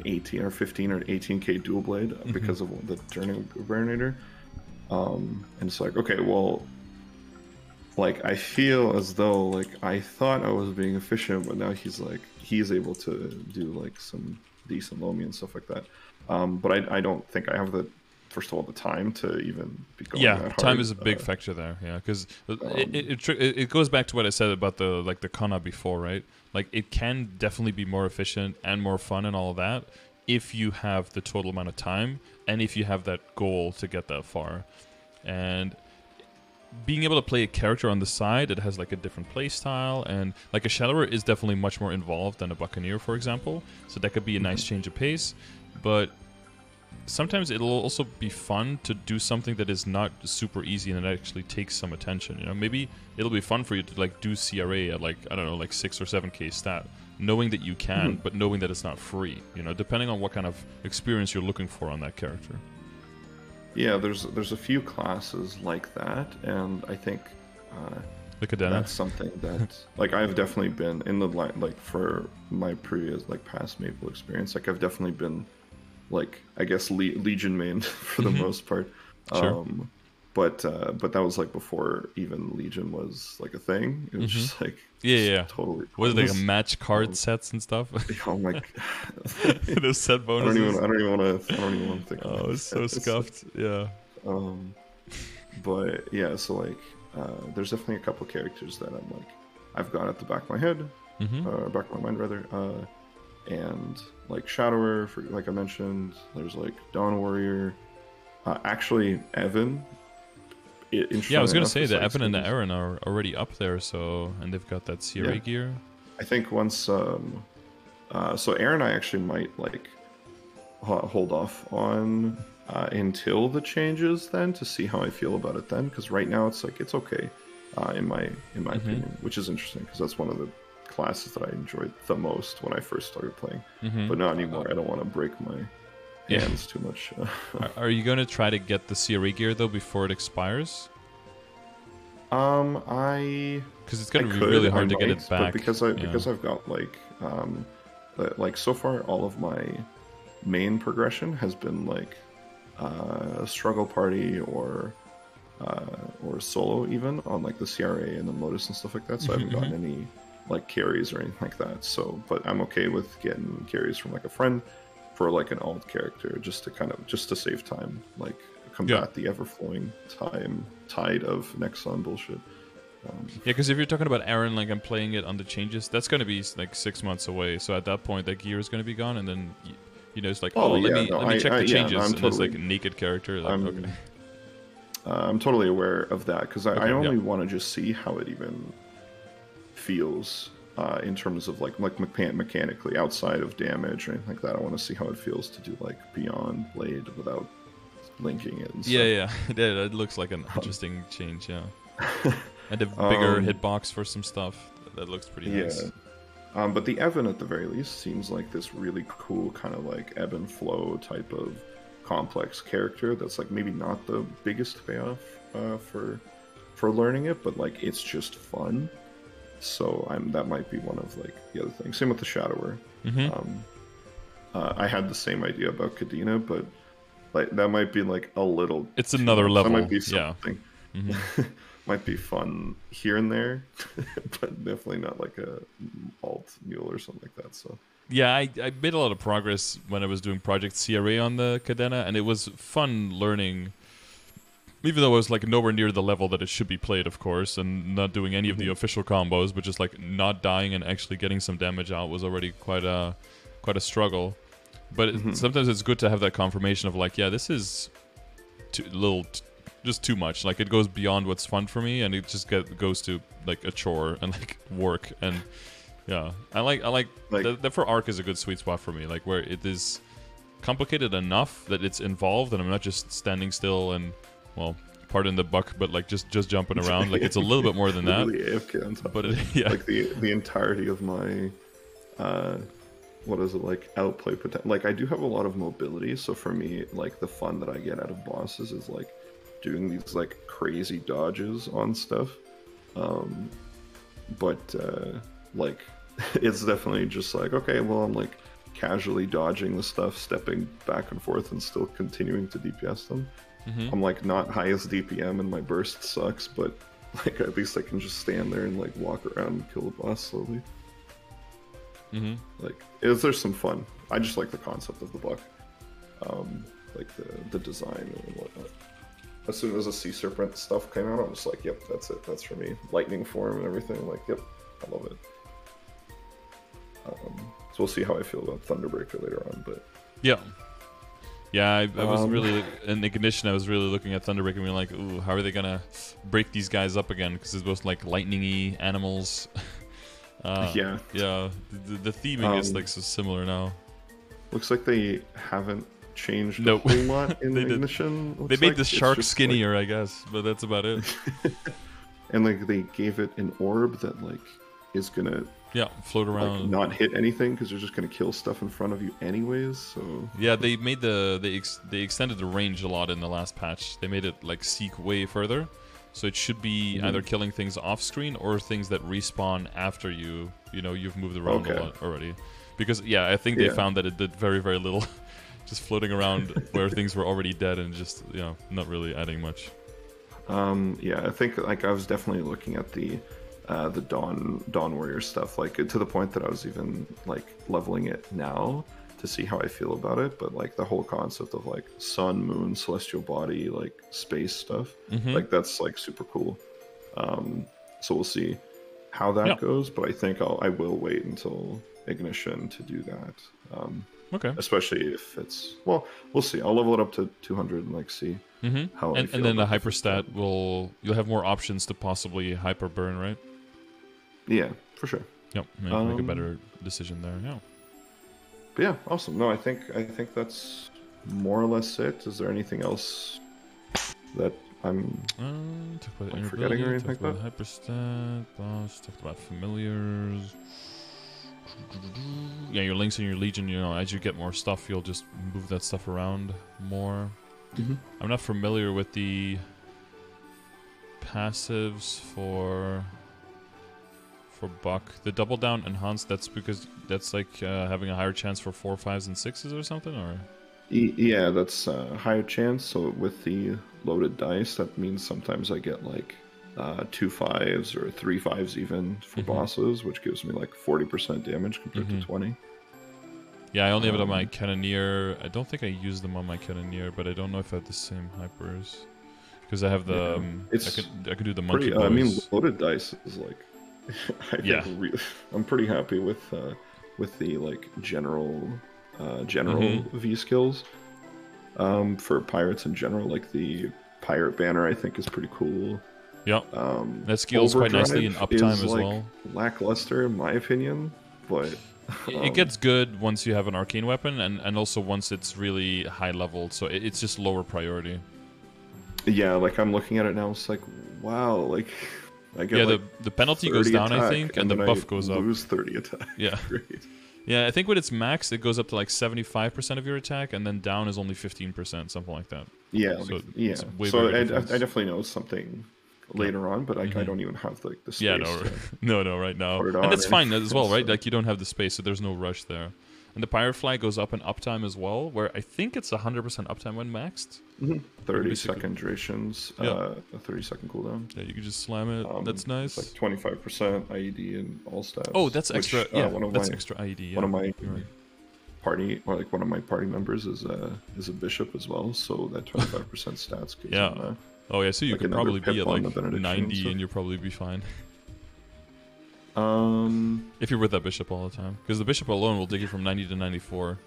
18 or 15 or 18k dual blade because of the turning burnator. And it's like, okay, well, like I feel as though like I thought I was being efficient, but now he's able to do like some decent Lomi and stuff like that. But I don't think I have first of all the time to even be going that hard. Time is a big factor there. Yeah, because it goes back to what I said about the Kana before, right? Like it can definitely be more efficient and more fun and all of that if you have the total amount of time and if you have that goal to get that far. And being able to play a character on the side that has like a different play style, and like a Shadower is definitely much more involved than a Buccaneer, for example. So that could be a nice change of pace. But sometimes it'll also be fun to do something that is not super easy and it actually takes some attention. You know, maybe it'll be fun for you to like do CRA at like, I don't know, like 6 or 7k stat, knowing that you can, but knowing that it's not free. You know, depending on what kind of experience you're looking for on that character. Yeah, there's a few classes like that, and I think that's something that like I've definitely been in the like for my previous like past Maple experience. Like I've definitely been like I guess Legion main for the most part. Sure. But that was like before even Legion was like a thing. It was just like totally. Was it like a match card sets and stuff? Oh my god, those set bonuses. I don't even want to think. Oh, it's so scuffed. Yeah. But yeah, so like there's definitely a couple characters that I'm like I've got at the back of my head, back of my mind rather, and like Shadower, for like I mentioned. There's like Dawn Warrior. Actually, Evan. Yeah, I was gonna say that Evan and the Aaron are already up there, so and they've got that CRA gear. I think once, so Aaron, I actually might like hold off on until the changes then to see how I feel about it then, because right now it's like it's okay, in my opinion, which is interesting because that's one of the classes that I enjoyed the most when I first started playing, but not anymore. I don't want to break my hands too much. Are you going to try to get the CRA gear though before it expires? Because it's going to be really hard to get it back. But because I've got like so far all of my main progression has been like struggle party or or solo even on like the CRA and the Lotus and stuff like that. So I haven't gotten any like carries or anything like that. So, but I'm okay with getting carries from like a friend for like an alt character, just to save time, like combat the ever-flowing tide of Nexon bullshit. Yeah, because if you're talking about Aaron, like I'm playing it on the changes, that's going to be like 6 months away. So at that point, that gear is going to be gone, and then it's like, let me check the changes, and it's like a naked character. Like, okay. I'm totally aware of that because I only want to just see how it even feels in terms of like mechanically outside of damage or anything like that. I want to see how it feels to do like Beyond Blade without linking it. And stuff. Yeah, it looks like an interesting change. Yeah. And a bigger hitbox for some stuff. That looks pretty nice. But the Evan, at the very least, seems like this really cool kind of like ebb and flow type of complex character that's like maybe not the biggest payoff for learning it, but like it's just fun. So that might be one of like the other things. Same with the Shadower. I had the same idea about Kadena, but like that might be like a little. It's another level. That might be something. Might be fun here and there, but definitely not like a alt mule or something like that. So yeah, I made a lot of progress when I was doing Project CRA on the Kadena, and it was fun learning. Even though it was like nowhere near the level that it should be played, of course, and not doing any of the official combos, but just like not dying and actually getting some damage out was already quite a struggle. But sometimes it's good to have that confirmation of like, yeah, this is just too much. Like it goes beyond what's fun for me, and it just goes to like a chore and like work. And yeah, I like that for Arc is a good sweet spot for me, like where it is complicated enough that it's involved, and I'm not just standing still and, well, pardon the buck, but like just jumping around. Like it's a little bit more than that. AFK on top. But like the entirety of my what is it, like outplay potential. Like I do have a lot of mobility, so for me, like the fun that I get out of bosses is like doing these like crazy dodges on stuff. But like it's definitely just like, okay, well, I'm like casually dodging the stuff, stepping back and forth, and still continuing to DPS them. I'm like not highest DPM and my burst sucks, but like at least I can just stand there and like walk around and kill the boss slowly. Like, there's some fun. I just like the concept of the buck, like the design and whatnot. As soon as the Sea Serpent stuff came out, I was like, yep, that's it. That's for me. Lightning form and everything. I'm like, yep, I love it. So we'll see how I feel about Thunderbreaker later on, but yeah. I was really in Ignition. I was really looking at Thunderbreaker and being like, "Ooh, how are they gonna break these guys up again?" Because it's both like lightning-y animals. The theming is like so similar now. Looks like they haven't changed a whole lot in Ignition. They made the shark skinnier, like, I guess, but that's about it. And like they gave it an orb that like is gonna float around, like, not hit anything because they're just gonna kill stuff in front of you anyways. So yeah, they made they extended the range a lot in the last patch. They made it like seek way further, so it should be either killing things off screen or things that respawn after you've moved around a lot already. Because I think they found that it did very, very little, just floating around where things were already dead and just not really adding much. I think like I was definitely looking at the Dawn Warrior stuff, like to the point that I was even like leveling it now to see how I feel about it. But like the whole concept of like sun, moon, celestial body, like space stuff, like that's like super cool. So we'll see how that goes. But I think I will wait until Ignition to do that. Okay. Especially if it's we'll see. I'll level it up to 200 and like see how I feel. And then the hyperstat you'll have more options to possibly hyper burn, right? Yeah, for sure. Yep, make a better decision there. Yeah. But yeah, awesome. No, I think that's more or less it. Is there anything else that I'm forgetting or anything like that? Hyperstat, boss, talked about familiars. Yeah, your links and your legion, as you get more stuff, you'll just move that stuff around more. I'm not familiar with the passives for Buck. The double down enhanced, that's because that's like having a higher chance for 4, 5s, and 6s or something, or? Yeah, that's higher chance. So with the loaded dice, that means sometimes I get like 2 5s or 3 5s even for bosses, which gives me like 40% damage compared to 20. Yeah, I only have it on my Cannoneer. I don't think I use them on my Cannoneer, but I don't know if I have the same hypers. Because I have the... It's I could do the Monkey pretty. Boys. I mean, loaded dice is like. Yeah. I'm pretty happy with the like general V skills. For pirates in general, like the pirate banner, I think is pretty cool. Yep. That scales quite nicely in uptime is, as like, well. Lackluster in my opinion, but It gets good once you have an arcane weapon, and also once it's really high leveled, so it's just lower priority. yeah, like I'm looking at it now, it's like wow, like I get like the penalty goes down, attack, I think, and the buff goes up. Lose 30 attack. Yeah. Great. Yeah, I think when it's maxed, it goes up to like 75% of your attack, and then down is only 15%, something like that. Yeah, So yeah. it's way So bigger I difference. definitely know something later on, but I don't even have like the space. Yeah, no, right now, put it and on that's or fine as well, anything, right? so- Like you don't have the space, so there's no rush there. And the pirate flag goes up in uptime as well, where I think it's 100% uptime when maxed. 30-second durations, Yeah. a 30-second cooldown. Yeah, you can just slam it. That's nice. It's like 25% IED and all stats. Oh, that's which, extra. Yeah, one of that's my, extra IED. Yeah, one of my you're right. party, or like one of my party members is a bishop as well, so that 25% stats gives Yeah. him, Oh yeah, so you like could another probably be pip at on like the benediction, 90 so- and you'll probably be fine. Um, If you're with that bishop all the time. Because the bishop alone will take you from 90 to 94.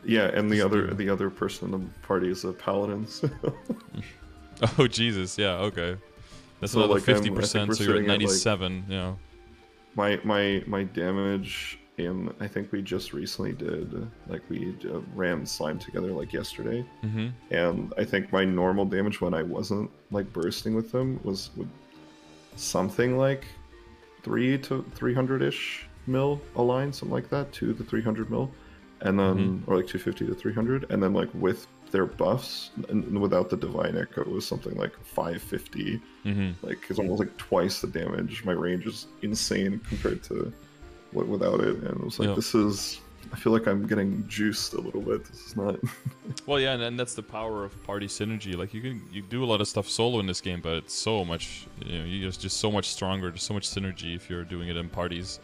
yeah, and the other person in the party is a paladin. So. Oh, Jesus. Yeah, okay. That's So, another like, I think 50%, we're so you're at sitting at, like, 97. Yeah. My damage in, I think we just recently did, like we ran slime together like yesterday, and I think my normal damage when I wasn't like bursting with them was something like 300 ish mil a line, something like that, 2 to 300 mil, and then or like 250 to 300, and then like with their buffs and without the divine echo it was something like 550. Like it's almost like twice the damage. My range is insane compared to what without it, and it was like this is, I feel like I'm getting juiced a little bit. This is not. Well, yeah, and that's the power of party synergy. Like you do a lot of stuff solo in this game, but it's so much, you're just so much stronger. There's so much synergy if you're doing it in parties.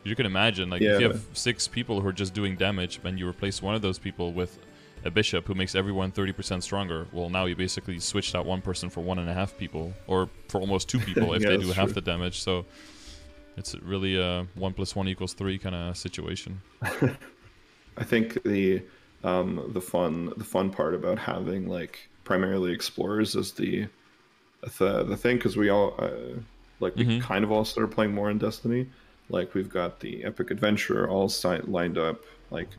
You can imagine, like if you have 6 people who are just doing damage, and you replace one of those people with a bishop who makes everyone 30% stronger. Well, now you basically switched out one person for 1.5 people, or for almost 2 people if they do half the damage. So it's really a 1 + 1 = 3 kind of situation. I think the fun part about having like primarily explorers is the thing, because we all we kind of all started playing more in Destiny. Like we've got the epic adventure all lined up. Like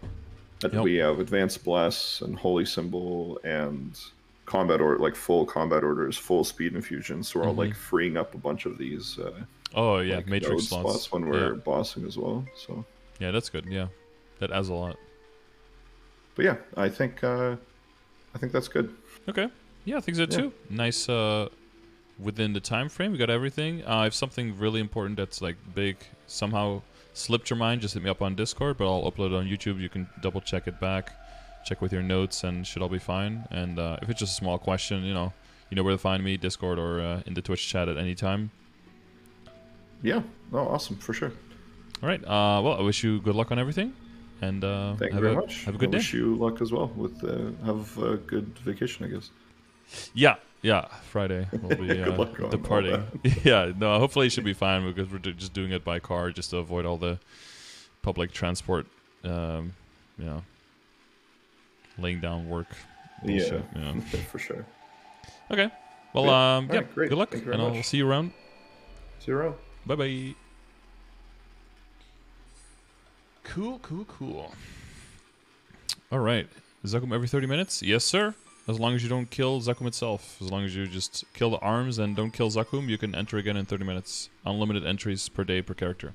we have advanced bless and holy symbol and combat order, like full combat orders, full speed infusion. So we're all like freeing up a bunch of these. Oh yeah, like matrix node slots when we're bossing as well. So yeah, that's good. Yeah, that adds a lot. But yeah, I think that's good. Okay. Yeah, I think so too. Nice. Within the time frame, we got everything. If something really important that's like big somehow slipped your mind, just hit me up on Discord. But I'll upload it on YouTube. You can double check it back, check with your notes, and should all be fine. And if it's just a small question, you know where to find me, Discord or in the Twitch chat at any time. Yeah. Oh, awesome, for sure. All right. Well, I wish you good luck on everything. And thank you very much. Have a good day. Wish you luck as well with have a good vacation, I guess. Yeah. Friday will be Good luck on departing. Yeah, no. Hopefully, it should be fine because we're just doing it by car just to avoid all the public transport. Laying down work. Bullshit, yeah. For sure. Okay. Well, yeah. Right, great. Good luck, and I'll see you around. See you around. Bye bye. Cool. All right. Zakum every 30 minutes? Yes, sir. As long as you don't kill Zakum itself. As long as you just kill the arms and don't kill Zakum, you can enter again in 30 minutes. Unlimited entries per day per character.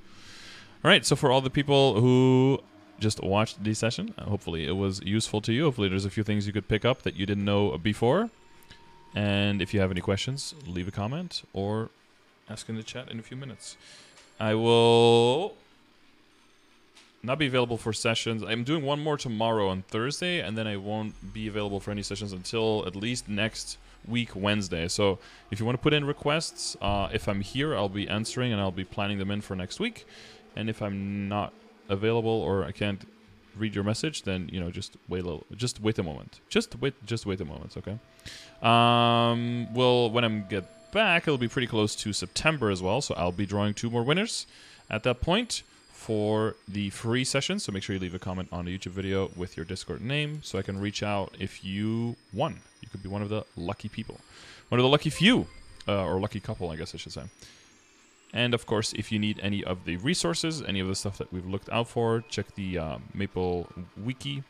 All right. So for all the people who just watched the session, hopefully it was useful to you. Hopefully there's a few things you could pick up that you didn't know before. And if you have any questions, leave a comment or ask in the chat in a few minutes. I will not be available for sessions. I'm doing one more tomorrow on Thursday, and then I won't be available for any sessions until at least next week, Wednesday. So if you want to put in requests, if I'm here, I'll be answering and I'll be planning them in for next week. And if I'm not available or I can't read your message, then just wait a little. Just wait a moment. Just wait a moment. Okay. Well, when I get back, it'll be pretty close to September as well. So I'll be drawing 2 more winners at that point for the free session. So make sure you leave a comment on the YouTube video with your Discord name so I can reach out if you won. You could be one of the lucky people. One of the lucky few. Or lucky couple, I guess I should say. And of course, if you need any of the resources, any of the stuff that we've looked out for, check the Maple Wiki.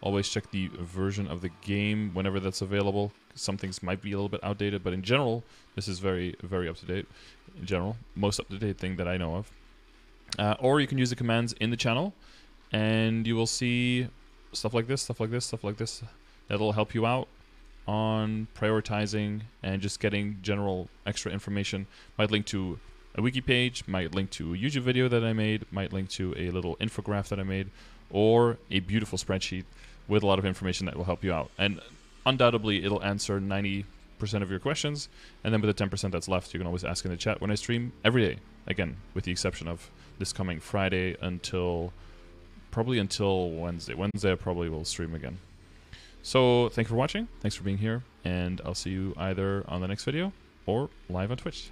Always check the version of the game whenever that's available. Some things might be a little bit outdated, but in general, this is very, very up to date. In general, most up to date thing that I know of. Or you can use the commands in the channel, and you will see stuff like this, stuff like this, stuff like this. That'll help you out on prioritizing and just getting general extra information. Might link to a wiki page, might link to a YouTube video that I made, might link to a little infograph that I made, or a beautiful spreadsheet with a lot of information that will help you out. And undoubtedly, it'll answer 90% of your questions, and then with the 10% that's left, you can always ask in the chat when I stream every day. Again, with the exception of this coming Friday probably until Wednesday. Wednesday I probably will stream again. So thanks for watching, thanks for being here, and I'll see you either on the next video or live on Twitch.